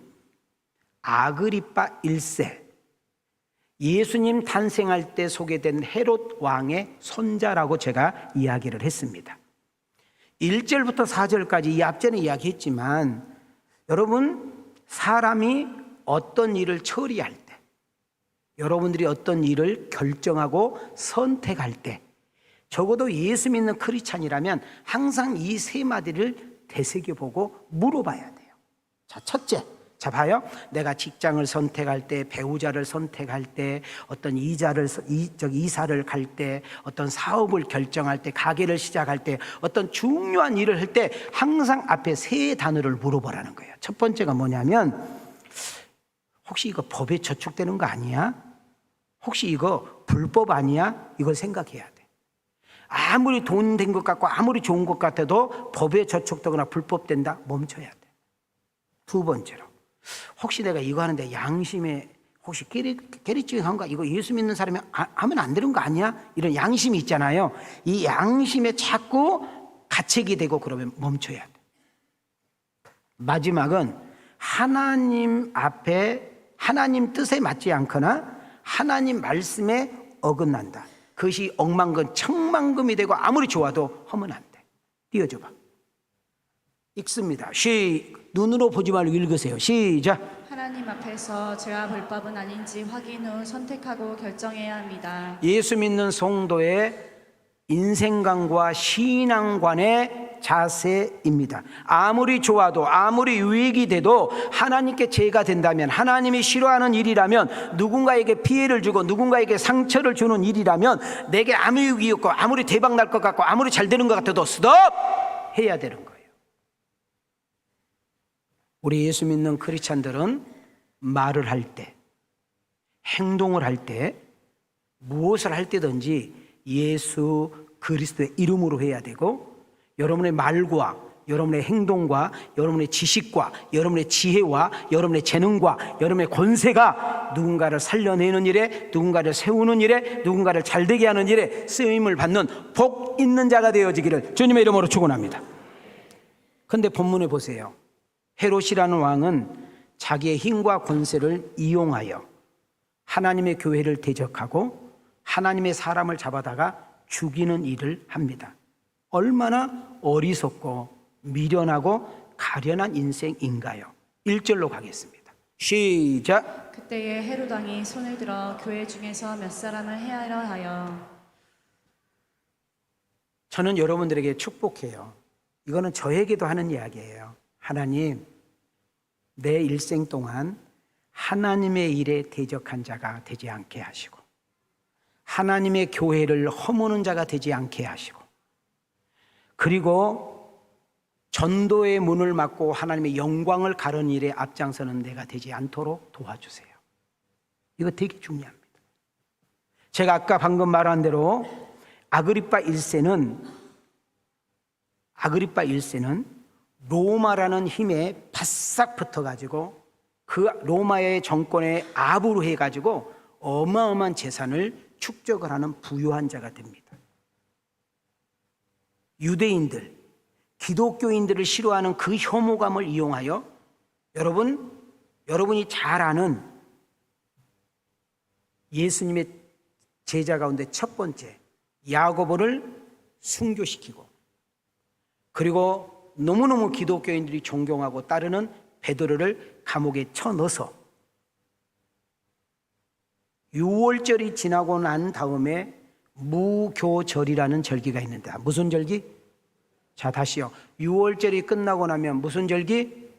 아그리빠 1세, 예수님 탄생할 때 소개된 헤롯 왕의 손자라고 제가 이야기를 했습니다. 1절부터 4절까지 이 앞전에 이야기했지만, 여러분, 사람이 어떤 일을 처리할 때, 여러분들이 어떤 일을 결정하고 선택할 때, 적어도 예수 믿는 크리스찬이라면 항상 이 세 마디를 되새겨보고 물어봐야 돼요. 자, 첫째, 자, 봐요. 내가 직장을 선택할 때, 배우자를 선택할 때, 어떤 이사를 갈 때, 어떤 사업을 결정할 때, 가게를 시작할 때, 어떤 중요한 일을 할 때 항상 앞에 세 단어를 물어보라는 거예요. 첫 번째가 뭐냐면, 혹시 이거 법에 저촉되는 거 아니야? 혹시 이거 불법 아니야? 이걸 생각해야 돼. 아무리 돈 된 것 같고 아무리 좋은 것 같아도 법에 저촉되거나 불법된다? 멈춰야 돼. 두 번째로, 혹시 내가 이거 하는데 양심에 혹시 깨리찌한가? 이거 예수 믿는 사람이 하면 안 되는 거 아니야? 이런 양심이 있잖아요. 이 양심에 자꾸 가책이 되고 그러면 멈춰야 돼. 마지막은 하나님 앞에, 하나님 뜻에 맞지 않거나 하나님 말씀에 어긋난다. 그것이 억만금 천만금이 되고 아무리 좋아도 하면 안 돼. 띄워줘봐. 읽습니다. 눈으로 보지 말고 읽으세요. 시작. 하나님 앞에서 죄와 불법은 아닌지 확인 후 선택하고 결정해야 합니다. 예수 믿는 성도의 인생관과 신앙관의 자세입니다. 아무리 좋아도, 아무리 유익이 돼도 하나님께 죄가 된다면, 하나님이 싫어하는 일이라면, 누군가에게 피해를 주고 누군가에게 상처를 주는 일이라면, 내게 아무 유익이 없고 아무리 대박 날 것 같고 아무리 잘 되는 것 같아도 스톱! 해야 되는 거예요. 우리 예수 믿는 크리스찬들은 말을 할 때, 행동을 할 때, 무엇을 할 때든지 예수 그리스도의 이름으로 해야 되고, 여러분의 말과 여러분의 행동과 여러분의 지식과 여러분의 지혜와 여러분의 재능과 여러분의 권세가 누군가를 살려내는 일에, 누군가를 세우는 일에, 누군가를 잘되게 하는 일에 쓰임을 받는 복 있는 자가 되어지기를 주님의 이름으로 축원합니다. 그런데 본문에 보세요. 헤롯이라는 왕은 자기의 힘과 권세를 이용하여 하나님의 교회를 대적하고 하나님의 사람을 잡아다가 죽이는 일을 합니다. 얼마나 어리석고 미련하고 가련한 인생인가요? 1절로 가겠습니다. 시작. 그때에 헤롯 왕이 손을 들어 교회 중에서 몇 사람을 해하려 하여. 저는 여러분들에게 축복해요. 이거는 저에게도 하는 이야기예요. 하나님, 내 일생 동안 하나님의 일에 대적한 자가 되지 않게 하시고, 하나님의 교회를 허무는 자가 되지 않게 하시고, 그리고 전도의 문을 막고 하나님의 영광을 가르는 일에 앞장서는 내가 되지 않도록 도와주세요. 이거 되게 중요합니다. 제가 아까 방금 말한 대로 아그리빠 1세는 로마라는 힘에 바싹 붙어가지고 그 로마의 정권에 압으로 해가지고 어마어마한 재산을 축적을 하는 부유한 자가 됩니다. 유대인들, 기독교인들을 싫어하는 그 혐오감을 이용하여 여러분이 잘 아는 예수님의 제자 가운데 첫 번째 야고보를 순교시키고, 그리고 너무너무 기독교인들이 존경하고 따르는 베드로를 감옥에 쳐넣어서 6월절이 지나고 난 다음에 무교절이라는 절기가 있는데, 무슨 절기? 자, 다시요. 6월절이 끝나고 나면 무슨 절기?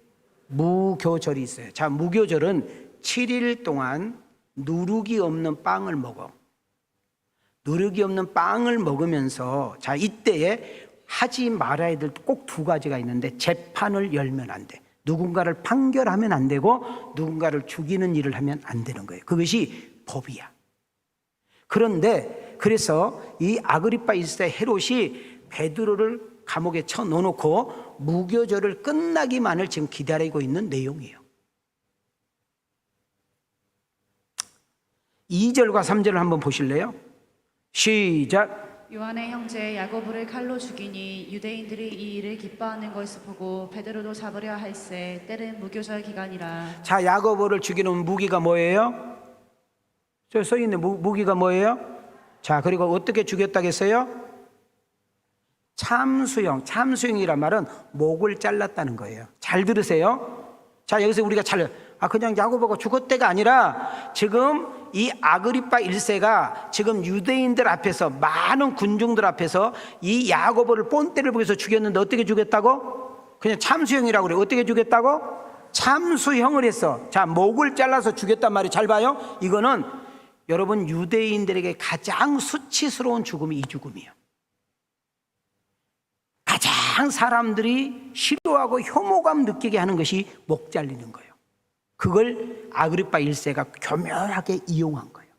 무교절이 있어요. 자, 무교절은 7일 동안 누룩이 없는 빵을 먹어. 누룩이 없는 빵을 먹으면서, 자, 이때에 하지 말아야 될 꼭 두 가지가 있는데, 재판을 열면 안 돼. 누군가를 판결하면 안 되고 누군가를 죽이는 일을 하면 안 되는 거예요. 그것이 법이야. 그런데 그래서 이 아그리파 1세 헤롯이 베드로를 감옥에 쳐넣어놓고 무교절을 끝나기만을 지금 기다리고 있는 내용이에요. 2절과 3절을 한번 보실래요? 시작. 요한의 형제 야고보를 칼로 죽이니 유대인들이 이 일을 기뻐하는 것을 보고 베드로도 잡으려 할세 때는 무교절 기간이라. 자, 야고보를 죽이는 무기가 뭐예요? 저 써있는 무기가 뭐예요? 자, 그리고 어떻게 죽였다겠어요? 참수형. 참수형이란 말은 목을 잘랐다는 거예요. 잘 들으세요. 자, 여기서 우리가 그냥 야고보가 죽었대가 아니라 지금 이 아그리파 1세가 지금 유대인들 앞에서, 많은 군중들 앞에서 이 야고보를 본때를 보여서 죽였는데 어떻게 죽였다고? 그냥 참수형이라고 그래요. 어떻게 죽였다고? 참수형을 했어. 자, 목을 잘라서 죽였단 말이에요. 잘 봐요. 이거는 여러분 유대인들에게 가장 수치스러운 죽음이 이 죽음이에요. 가장 사람들이 싫어하고 혐오감 느끼게 하는 것이 목 잘리는 거예요. 그걸 아그리파 1세가 교묘하게 이용한 거예요.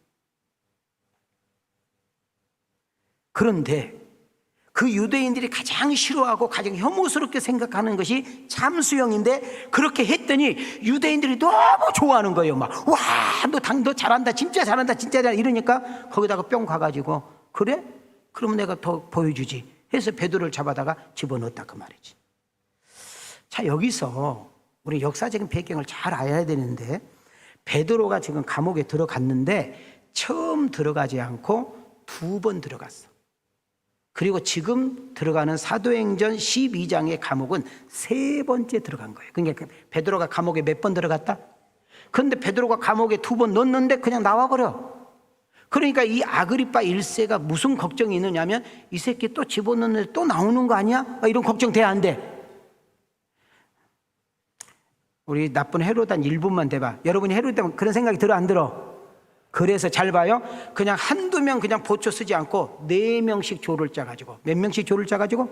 그런데 그 유대인들이 가장 싫어하고 가장 혐오스럽게 생각하는 것이 참수형인데, 그렇게 했더니 유대인들이 너무 좋아하는 거예요. 막, 와, 너 잘한다, 진짜 잘한다, 진짜 잘한다 이러니까 거기다가 뿅 가가지고, 그래? 그러면 내가 더 보여주지 해서 베드로를 잡아다가 집어넣었다 그 말이지. 자, 여기서 우리 역사적인 배경을 잘 알아야 되는데, 베드로가 지금 감옥에 들어갔는데 처음 들어가지 않고 2번 들어갔어. 그리고 지금 들어가는 사도행전 12장의 감옥은 3번째 들어간 거예요. 그러니까 베드로가 감옥에 몇 번 들어갔다? 그런데 베드로가 감옥에 2번 넣었는데 그냥 나와버려. 그러니까 이 아그리파 1세가 무슨 걱정이 있느냐면, 이 새끼 또 집어넣는데 또 나오는 거 아니야? 이런 걱정 돼, 안 돼? 우리 나쁜 헤롯 한 1분만 대봐. 여러분이 헤롯 되면 그런 생각이 들어, 안 들어? 그래서 잘 봐요. 그냥 한두 명 그냥 보초 쓰지 않고 4명씩 조를 짜가지고, 몇 명씩 조를 짜가지고?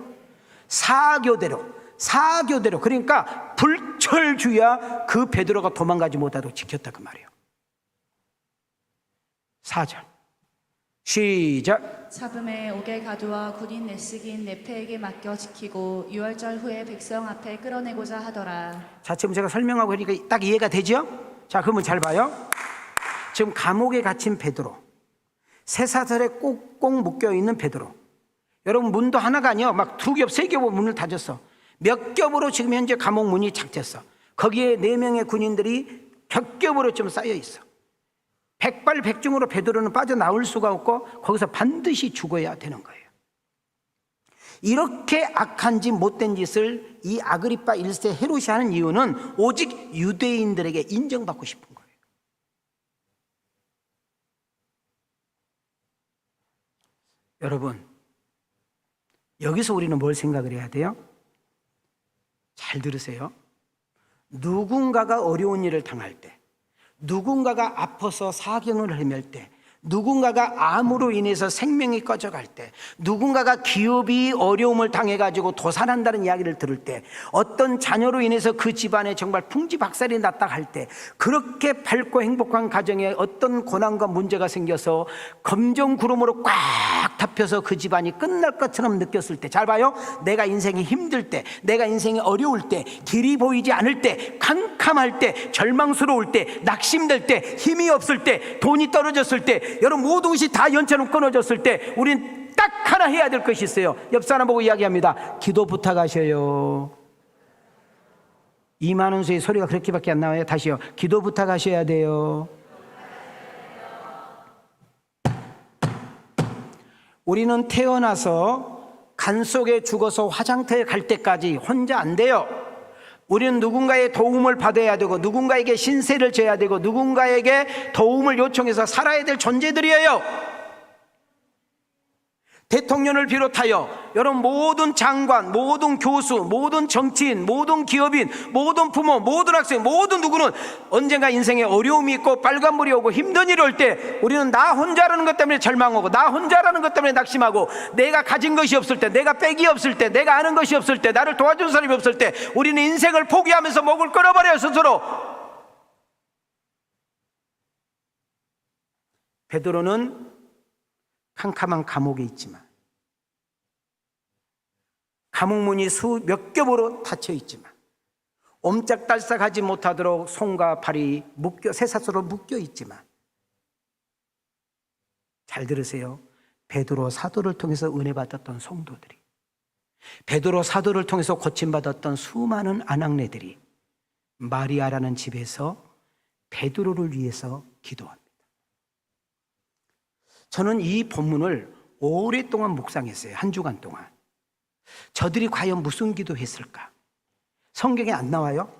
4교대로. 그러니까 불철주야 그 베드로가 도망가지 못하도록 지켰다 그 말이에요. 4절 시작. 잡음에 옥에 가두어 군인 내식인 네페에게 맡겨 지키고 6월절 후에 백성 앞에 끌어내고자 하더라. 자, 지금 제가 설명하고 하니까 딱 이해가 되죠? 자, 그러면 잘 봐요. 지금 감옥에 갇힌 베드로, 쇠사슬에 꼭꼭 묶여있는 베드로. 여러분, 문도 하나가 아니요, 막 2겹 3겹 문을 닫았어. 몇 겹으로 지금 현재 감옥 문이 작졌어. 거기에 4명의 군인들이 겹겹으로 좀 쌓여있어. 백발백중으로 베드로는 빠져나올 수가 없고 거기서 반드시 죽어야 되는 거예요. 이렇게 악한 짓, 못된 짓을 이 아그리파 1세 헤롯이 하는 이유는 오직 유대인들에게 인정받고 싶은 거예요. 여러분, 여기서 우리는 뭘 생각을 해야 돼요? 잘 들으세요. 누군가가 어려운 일을 당할 때, 누군가가 아파서 사경을 헤맬 때, 누군가가 암으로 인해서 생명이 꺼져갈 때, 누군가가 기업이 어려움을 당해가지고 도산한다는 이야기를 들을 때, 어떤 자녀로 인해서 그 집안에 정말 풍지박살이 났다 할 때, 그렇게 밝고 행복한 가정에 어떤 고난과 문제가 생겨서 검정구름으로 꽉 덮여서 그 집안이 끝날 것처럼 느꼈을 때, 잘 봐요. 내가 인생이 힘들 때, 내가 인생이 어려울 때, 길이 보이지 않을 때, 캄캄할 때, 절망스러울 때, 낙심될 때, 힘이 없을 때, 돈이 떨어졌을 때, 여러분 모든 것이 다 연처럼 끊어졌을 때 우린 딱 하나 해야 될 것이 있어요. 옆 사람 보고 이야기합니다. 기도 부탁하셔요. 이만원 수의 소리가 그렇게밖에 안 나와요. 다시요. 기도 부탁하셔야 돼요. 우리는 태어나서 간 속에 죽어서 화장터에 갈 때까지 혼자 안 돼요. 우리는 누군가의 도움을 받아야 되고, 누군가에게 신세를 져야 되고, 누군가에게 도움을 요청해서 살아야 될 존재들이에요. 대통령을 비롯하여 여러분 모든 장관, 모든 교수, 모든 정치인, 모든 기업인, 모든 부모, 모든 학생, 모든 누구는 언젠가 인생에 어려움이 있고 빨간불이 오고 힘든 일이 올 때 우리는 나 혼자라는 것 때문에 절망하고 나 혼자라는 것 때문에 낙심하고 내가 가진 것이 없을 때, 내가 빽이 없을 때, 내가 아는 것이 없을 때, 나를 도와준 사람이 없을 때 우리는 인생을 포기하면서 목을 끊어버려요, 스스로. 베드로는 캄캄한 감옥에 있지만, 감옥문이 몇 겹으로 닫혀 있지만, 옴짝달싹하지 못하도록 손과 발이 쇠사슬로 묶여 있지만, 잘 들으세요. 베드로 사도를 통해서 은혜 받았던 성도들이, 베드로 사도를 통해서 고침받았던 수많은 아낙네들이 마리아라는 집에서 베드로를 위해서 기도합니다. 저는 이 본문을 오랫동안 묵상했어요. 한 주간 동안. 저들이 과연 무슨 기도했을까? 성경에 안 나와요?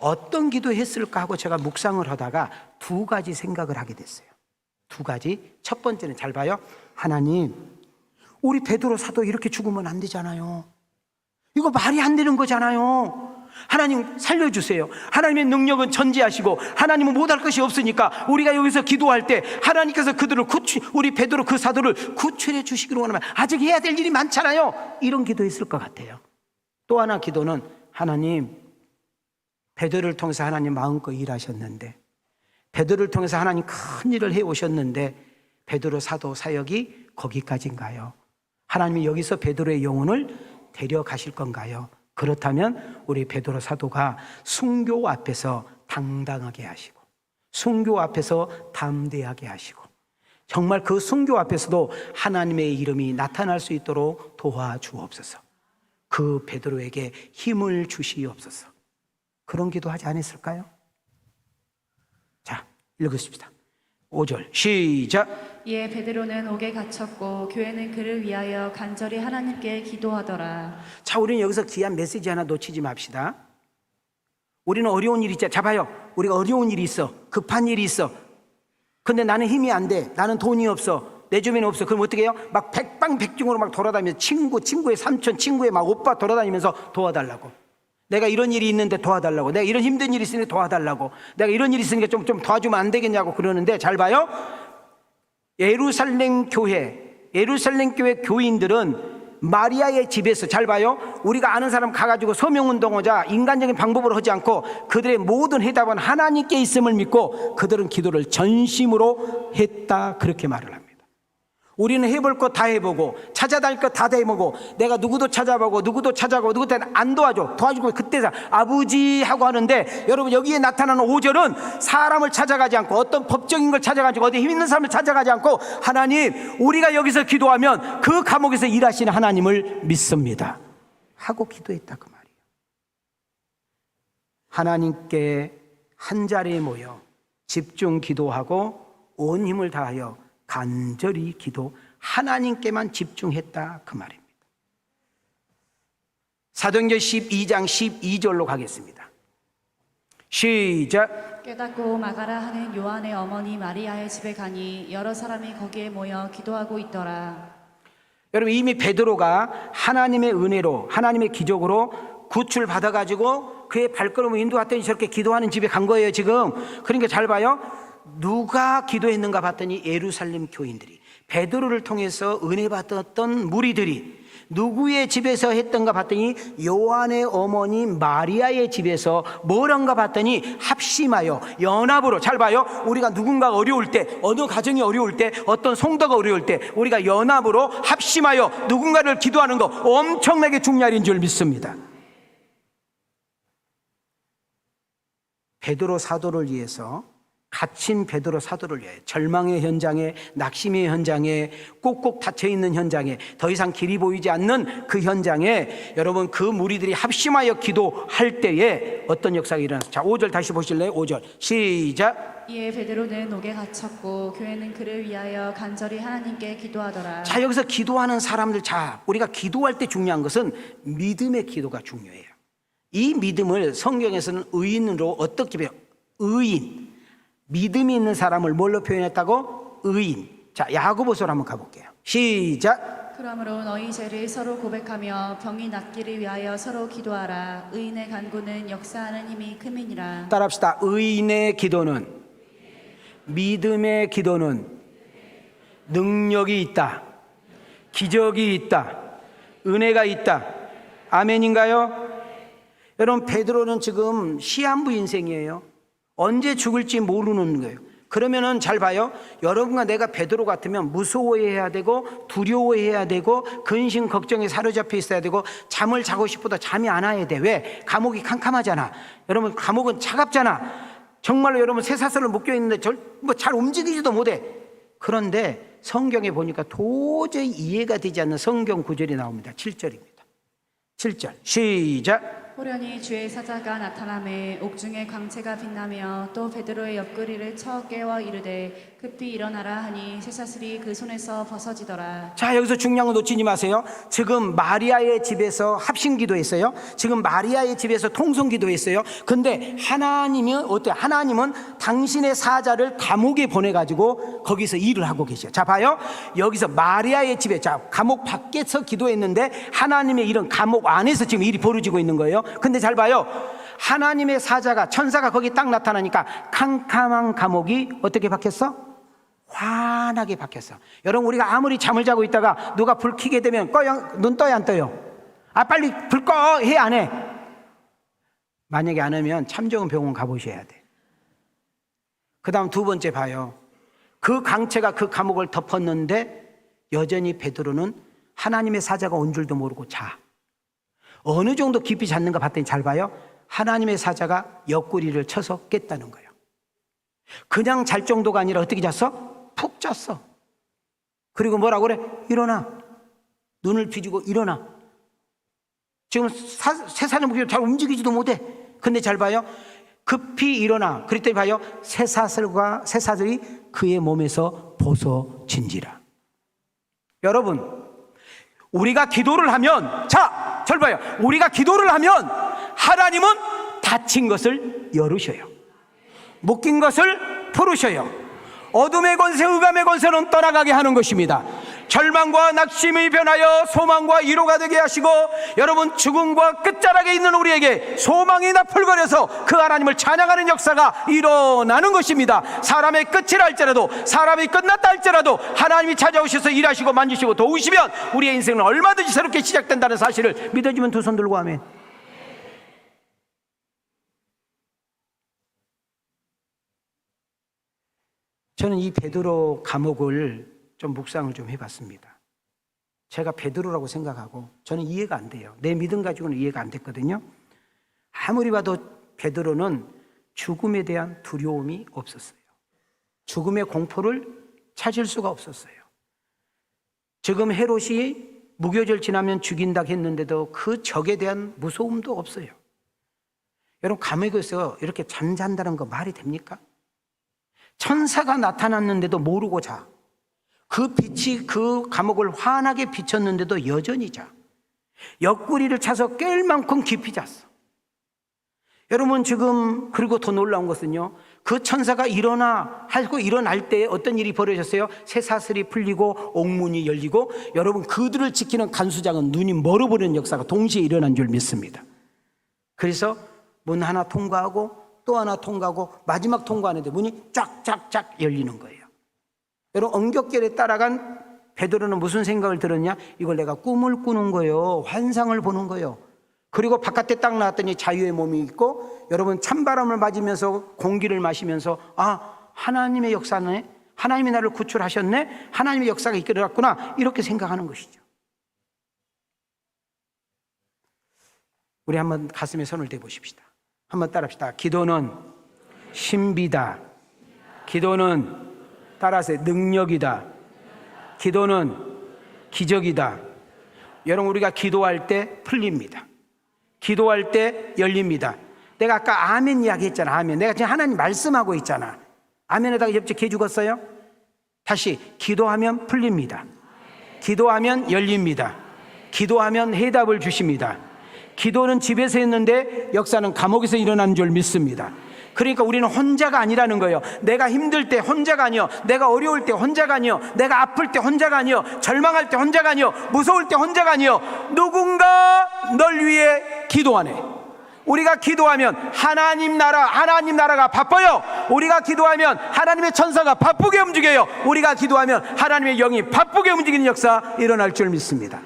어떤 기도했을까 하고 제가 묵상을 하다가 두 가지 생각을 하게 됐어요. 두 가지. 첫 번째는 잘 봐요. 하나님, 우리 베드로 사도 이렇게 죽으면 안 되잖아요. 이거 말이 안 되는 거잖아요. 하나님 살려주세요. 하나님의 능력은 전지하시고 하나님은 못할 것이 없으니까 우리가 여기서 기도할 때 하나님께서 그들을 우리 베드로 그 사도를 구출해 주시기로 원하면 아직 해야 될 일이 많잖아요. 이런 기도했을 것 같아요. 또 하나 기도는 하나님, 베드로를 통해서 하나님 마음껏 일하셨는데, 베드로를 통해서 하나님 큰 일을 해오셨는데 베드로 사도 사역이 거기까지인가요? 하나님이 여기서 베드로의 영혼을 데려가실 건가요? 그렇다면 우리 베드로 사도가 순교 앞에서 당당하게 하시고, 순교 앞에서 담대하게 하시고, 정말 그 순교 앞에서도 하나님의 이름이 나타날 수 있도록 도와주옵소서. 그 베드로에게 힘을 주시옵소서. 그런 기도하지 않았을까요? 자, 읽으십시다. 5절 시작. 이에 베드로는 옥에 갇혔고 교회는 그를 위하여 간절히 하나님께 기도하더라. 자, 우리는 여기서 귀한 메시지 하나 놓치지 맙시다. 우리는 어려운 일이 있잖아. 잡아요. 우리가 어려운 일이 있어. 급한 일이 있어. 근데 나는 힘이 안 돼. 나는 돈이 없어. 내 주변에 없어. 그럼 어떻게 해요? 막 백방백중으로 막 돌아다니면서 친구의 삼촌, 친구의 막 오빠 돌아다니면서 도와달라고. 내가 이런 일이 있는데 도와달라고. 내가 이런 힘든 일이 있으니까 도와달라고. 내가 이런 일이 있으니까 좀 도와주면 안 되겠냐고 그러는데, 잘 봐요. 예루살렘 교회 교인들은 마리아의 집에서, 잘 봐요. 우리가 아는 사람 가가지고 서명운동하자 인간적인 방법으로 하지 않고 그들의 모든 해답은 하나님께 있음을 믿고 그들은 기도를 전심으로 했다, 그렇게 말을 합니다. 우리는 해볼 것 다 해보고 찾아다닐 것 다 해보고 내가 누구도 찾아보고 누구도 누구한테 안 도와주고 그때 아버지 하고 하는데, 여러분 여기에 나타나는 5절은 사람을 찾아가지 않고 어떤 법적인 걸 찾아가지고 어디 힘 있는 사람을 찾아가지 않고 하나님, 우리가 여기서 기도하면 그 감옥에서 일하시는 하나님을 믿습니다 하고 기도했다, 그 말이에요. 하나님께 한 자리에 모여 집중 기도하고 온 힘을 다하여 간절히 기도, 하나님께만 집중했다, 그 말입니다. 사도행전 12장 12절로 가겠습니다. 시작. 깨닫고 마가라 하는 요한의 어머니 마리아의 집에 가니 여러 사람이 거기에 모여 기도하고 있더라. 여러분, 이미 베드로가 하나님의 은혜로, 하나님의 기적으로 구출 받아가지고 그의 발걸음을 인도했더니 저렇게 기도하는 집에 간 거예요 지금. 그러니까 잘 봐요. 누가 기도했는가 봤더니 예루살렘 교인들이, 베드로를 통해서 은혜 받았던 무리들이 누구의 집에서 했던가 봤더니 요한의 어머니 마리아의 집에서 뭐란가 봤더니 합심하여 연합으로, 잘 봐요. 우리가 누군가 어려울 때, 어느 가정이 어려울 때, 어떤 성도가 어려울 때 우리가 연합으로 합심하여 누군가를 기도하는 거 엄청나게 중요한 일인 줄 믿습니다. 베드로 사도를 위해서, 갇힌 베드로 사도를 위해, 절망의 현장에, 낙심의 현장에, 꼭꼭 닫혀있는 현장에, 더 이상 길이 보이지 않는 그 현장에 여러분 그 무리들이 합심하여 기도할 때에 어떤 역사가 일어났어요. 자, 5절 다시 보실래요? 5절 시작. 이에 베드로는 옥에 갇혔고 교회는 그를 위하여 간절히 하나님께 기도하더라. 자, 여기서 기도하는 사람들, 자, 우리가 기도할 때 중요한 것은 믿음의 기도가 중요해요. 이 믿음을 성경에서는 의인으로 어떻게 배워요? 의인, 믿음이 있는 사람을 뭘로 표현했다고? 의인. 자, 야고보서로 한번 가볼게요. 시작. 그러므로 너희 죄를 서로 고백하며 병이 낫기를 위하여 서로 기도하라. 의인의 간구는 역사하는 힘이 큼이니라. 따라합시다. 의인의 기도는, 믿음의 기도는 능력이 있다, 기적이 있다, 은혜가 있다. 아멘인가요? 여러분, 베드로는 지금 시한부 인생이에요. 언제 죽을지 모르는 거예요. 그러면은 잘 봐요. 여러분과 내가 베드로 같으면 무서워해야 되고 두려워해야 되고 근심 걱정에 사로잡혀 있어야 되고 잠을 자고 싶어도 잠이 안 와야 돼. 왜? 감옥이 캄캄하잖아. 여러분, 감옥은 차갑잖아. 정말로 여러분 쇠사슬을 묶여 있는데 잘 움직이지도 못해. 그런데 성경에 보니까 도저히 이해가 되지 않는 성경 구절이 나옵니다. 7절입니다. 7절 시작. 호련히 주의 사자가 나타나매 옥중에 광채가 빛나며 또 베드로의 옆구리를 쳐 깨워 이르되 급히 일어나라 하니 쇠사슬이 그 손에서 벗어지더라. 자, 여기서 중요한 거 놓치지 마세요. 지금 마리아의 집에서 합심기도했어요. 지금 마리아의 집에서 통성기도했어요. 근데 하나님은 어때요? 하나님은 당신의 사자를 감옥에 보내가지고 거기서 일을 하고 계셔요. 자, 봐요. 여기서 마리아의 집에, 자, 감옥 밖에서 기도했는데 하나님의 일은 감옥 안에서 지금 일이 벌어지고 있는 거예요. 근데 잘 봐요. 하나님의 사자가, 천사가 거기 딱 나타나니까 캄캄한 감옥이 어떻게 바뀌었어? 환하게 바뀌었어. 여러분, 우리가 아무리 잠을 자고 있다가 누가 불 켜게 되면 눈 떠요, 안 떠요? 아, 빨리 불 꺼! 해, 안 해? 만약에 안 하면 참 좋은 병원 가보셔야 돼. 그 다음 두 번째 봐요. 그 광채가 그 감옥을 덮었는데 여전히 베드로는 하나님의 사자가 온 줄도 모르고 자. 어느 정도 깊이 잤는가 봤더니 잘 봐요. 하나님의 사자가 옆구리를 쳐서 깼다는 거예요. 그냥 잘 정도가 아니라 어떻게 잤어? 푹 잤어. 그리고 뭐라고 그래? 일어나. 눈을 비주고 일어나. 지금 쇠사슬 묶여 잘 움직이지도 못해. 근데 잘 봐요. 급히 일어나. 그랬더니 봐요. 쇠사슬이 그의 몸에서 벗어진지라. 여러분, 우리가 기도를 하면, 자, 절 봐요. 우리가 기도를 하면 하나님은 닫힌 것을 열으셔요. 묶인 것을 풀으셔요. 어둠의 권세, 흑암의 권세는 떠나가게 하는 것입니다. 절망과 낙심이 변하여 소망과 위로가 되게 하시고, 여러분 죽음과 끝자락에 있는 우리에게 소망이 나풀거려서 그 하나님을 찬양하는 역사가 일어나는 것입니다. 사람의 끝이라 할지라도, 사람이 끝났다 할지라도 하나님이 찾아오셔서 일하시고 만지시고 도우시면 우리의 인생은 얼마든지 새롭게 시작된다는 사실을 믿어지면 두 손 들고 아멘. 저는 이 베드로 감옥을 좀 묵상을 좀 해봤습니다. 제가 베드로라고 생각하고 저는 이해가 안 돼요. 내 믿음 가지고는 이해가 안 됐거든요. 아무리 봐도 베드로는 죽음에 대한 두려움이 없었어요. 죽음의 공포를 찾을 수가 없었어요. 지금 헤롯이 무교절 지나면 죽인다 했는데도 그 적에 대한 무서움도 없어요. 여러분, 감옥에서 이렇게 잠잔다는 거 말이 됩니까? 천사가 나타났는데도 모르고 자. 그 빛이 그 감옥을 환하게 비쳤는데도 여전히 자. 옆구리를 차서 깰 만큼 깊이 잤어. 여러분, 지금 그리고 더 놀라운 것은요, 그 천사가 일어나 하고 일어날 때 어떤 일이 벌어졌어요? 쇠사슬이 풀리고 옥문이 열리고, 여러분 그들을 지키는 간수장은 눈이 멀어버리는 역사가 동시에 일어난 줄 믿습니다. 그래서 문 하나 통과하고 또 하나 통과하고 마지막 통과하는데 문이 쫙쫙쫙 열리는 거예요. 여러분, 엉겹결에 따라간 베드로는 무슨 생각을 들었냐? 이걸 내가 꿈을 꾸는 거예요. 환상을 보는 거예요. 그리고 바깥에 딱 나왔더니 자유의 몸이 있고, 여러분 찬바람을 맞으면서 공기를 마시면서, 아, 하나님의 역사네, 하나님이 나를 구출하셨네, 하나님의 역사가 이끌어갔구나, 이렇게 생각하는 것이죠. 우리 한번 가슴에 손을 대보십시다. 한번 따라합시다. 기도는 신비다. 기도는 따라서 능력이다. 기도는 기적이다. 여러분, 우리가 기도할 때 풀립니다. 기도할 때 열립니다. 내가 아까 아멘 이야기 했잖아. 아멘. 내가 지금 하나님 말씀하고 있잖아. 아멘에다가 옆집 개 죽었어요? 다시, 기도하면 풀립니다. 기도하면 열립니다. 기도하면 해답을 주십니다. 기도는 집에서 했는데 역사는 감옥에서 일어나는 줄 믿습니다. 그러니까 우리는 혼자가 아니라는 거예요. 내가 힘들 때 혼자가 아니요, 내가 어려울 때 혼자가 아니요, 내가 아플 때 혼자가 아니요, 절망할 때 혼자가 아니요, 무서울 때 혼자가 아니요, 누군가 널 위해 기도하네. 우리가 기도하면 하나님 나라가 바빠요. 우리가 기도하면 하나님의 천사가 바쁘게 움직여요. 우리가 기도하면 하나님의 영이 바쁘게 움직이는 역사 일어날 줄 믿습니다.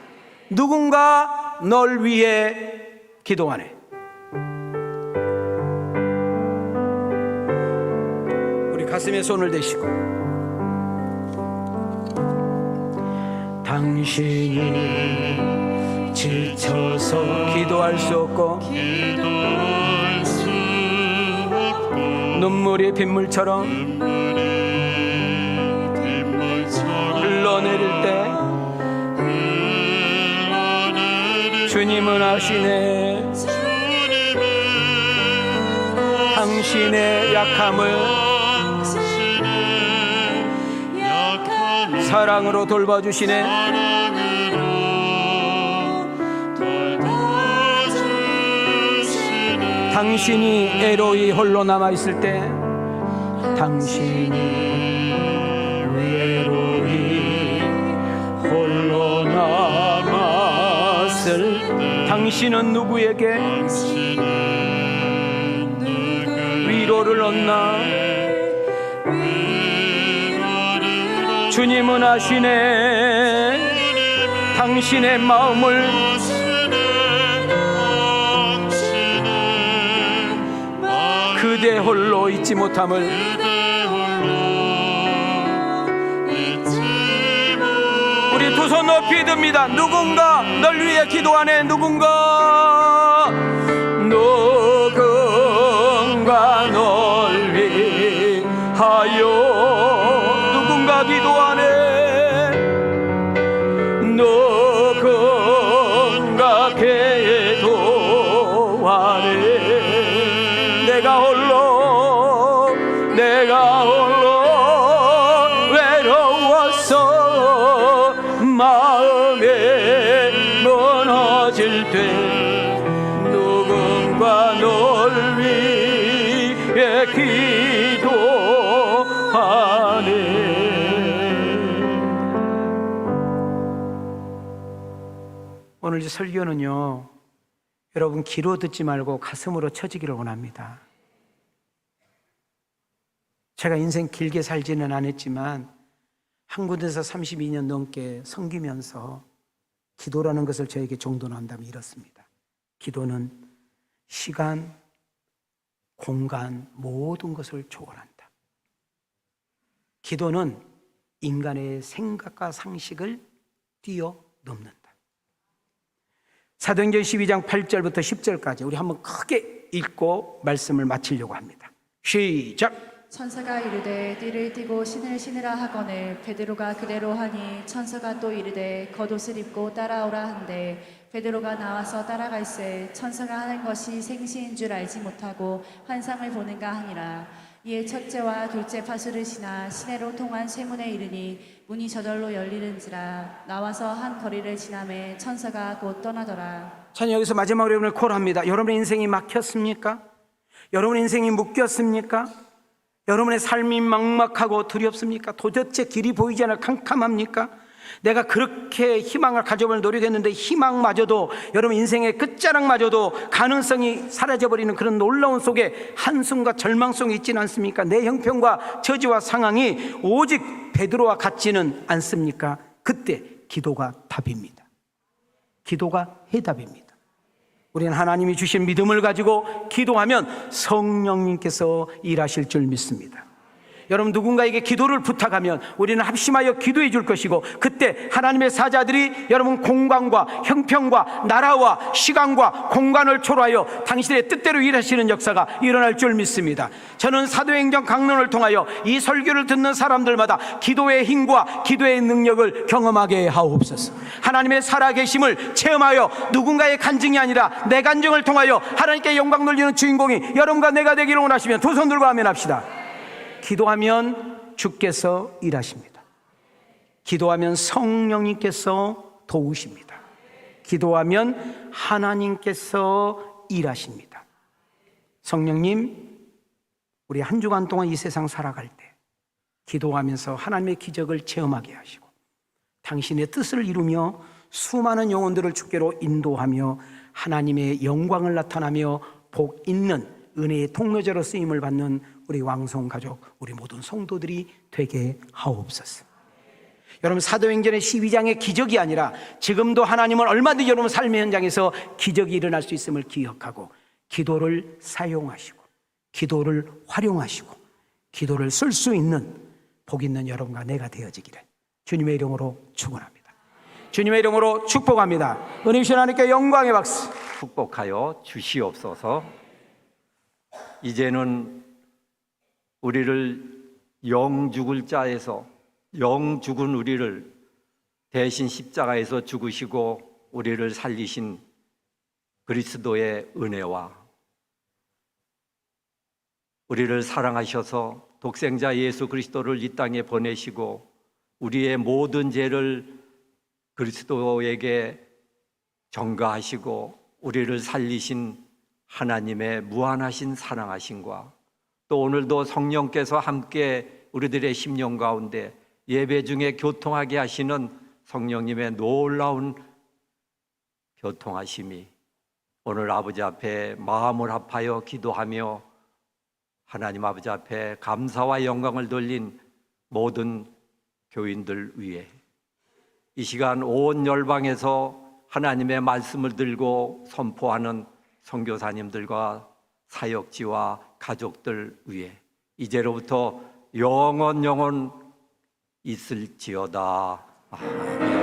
누군가 널 위해 기도하네. 우리 가슴에 손을 대시고, 당신이 지쳐서 기도할 수 없고 기도할 수 없고 눈물이 빗물처럼 빗물처럼 흘러내릴 때 주님은 아시네. 당신의 약함을 사랑으로 돌봐주시네. 당신이 애로이 홀로 남아있을 때, 당신이 외로이 홀로 남았을 때, 당신은 누구에게 위로를 얻나? 주님은 아시네. 당신의 마음을 그대 홀로 잊지 못함을. 우리 두 손 높이 듭니다. 누군가 널 위해 기도하네. 누군가 널 위하여 누군가 기도하네. 누군가 기도하네. 내가 홀로 외로워서 마음에 무너질 때, 누군가 널 위해 기도하네. 오늘 이 설교는요, 여러분 귀로 듣지 말고 가슴으로 쳐지기를 원합니다. 제가 인생 길게 살지는 않았지만 한 군데서 32년 넘게 섬기면서 기도라는 것을 저에게 정돈한다면 이렇습니다. 기도는 시간, 공간, 모든 것을 초월한다. 기도는 인간의 생각과 상식을 뛰어넘는다. 사도행전 12장 8절부터 10절까지 우리 한번 크게 읽고 말씀을 마치려고 합니다. 시작! 천사가 이르되 띠를 띠고 신을 신으라 하거늘 베드로가 그대로 하니 천사가 또 이르되 겉옷을 입고 따라오라 한데 베드로가 나와서 따라갈새 천사가 하는 것이 생시인 줄 알지 못하고 환상을 보는가 하니라. 이에 첫째와 둘째 파수를 지나 시내로 통한 쇠문에 이르니 문이 저절로 열리는지라. 나와서 한 거리를 지나매 천사가 곧 떠나더라. 저는 여기서 마지막으로 여러분을 콜합니다. 여러분의 인생이 막혔습니까? 여러분의 인생이 묶였습니까? 여러분의 삶이 막막하고 두렵습니까? 도대체 길이 보이지 않아 캄캄합니까? 내가 그렇게 희망을 가져볼 노력했는데 희망마저도, 여러분 인생의 끝자락마저도 가능성이 사라져버리는 그런 놀라운 속에 한숨과 절망 속에 있지는 않습니까? 내 형편과 처지와 상황이 오직 베드로와 같지는 않습니까? 그때 기도가 답입니다. 기도가 해답입니다. 우리는 하나님이 주신 믿음을 가지고 기도하면 성령님께서 일하실 줄 믿습니다. 여러분 누군가에게 기도를 부탁하면 우리는 합심하여 기도해 줄 것이고, 그때 하나님의 사자들이 여러분 공간과 형편과 나라와 시간과 공간을 초월하여 당신의 뜻대로 일하시는 역사가 일어날 줄 믿습니다. 저는 사도행전 강론을 통하여 이 설교를 듣는 사람들마다 기도의 힘과 기도의 능력을 경험하게 하옵소서. 하나님의 살아계심을 체험하여 누군가의 간증이 아니라 내 간증을 통하여 하나님께 영광 돌리는 주인공이 여러분과 내가 되기를 원하시면 두 손 들고 아멘합시다. 기도하면 주께서 일하십니다. 기도하면 성령님께서 도우십니다. 기도하면 하나님께서 일하십니다. 성령님, 우리 한 주간 동안 이 세상 살아갈 때 기도하면서 하나님의 기적을 체험하게 하시고 당신의 뜻을 이루며 수많은 영혼들을 주께로 인도하며 하나님의 영광을 나타나며 복 있는 은혜의 통로자로 쓰임을 받는 우리 왕성 가족, 우리 모든 성도들이 되게 하옵소서. 여러분, 사도행전의 12장의 기적이 아니라 지금도 하나님은 얼마든지 여러분 삶의 현장에서 기적이 일어날 수 있음을 기억하고 기도를 사용하시고 기도를 활용하시고 기도를 쓸 수 있는 복 있는 여러분과 내가 되어지기를 주님의 이름으로 축원합니다. 주님의 이름으로 축복합니다. 은혜 주신 하나님께 영광의 박수. 축복하여 주시옵소서. 이제는 우리를 영 죽을 자에서 영 죽은 우리를 대신 십자가에서 죽으시고 우리를 살리신 그리스도의 은혜와 우리를 사랑하셔서 독생자 예수 그리스도를 이 땅에 보내시고 우리의 모든 죄를 그리스도에게 전가하시고 우리를 살리신 하나님의 무한하신 사랑하심과 또 오늘도 성령께서 함께 우리들의 심령 가운데 예배 중에 교통하게 하시는 성령님의 놀라운 교통하심이 오늘 아버지 앞에 마음을 합하여 기도하며 하나님 아버지 앞에 감사와 영광을 돌린 모든 교인들 위해 이 시간 온 열방에서 하나님의 말씀을 들고 선포하는 선교사님들과 사역지와 가족들 위해 이제로부터 영원 있을지어다. 아멘.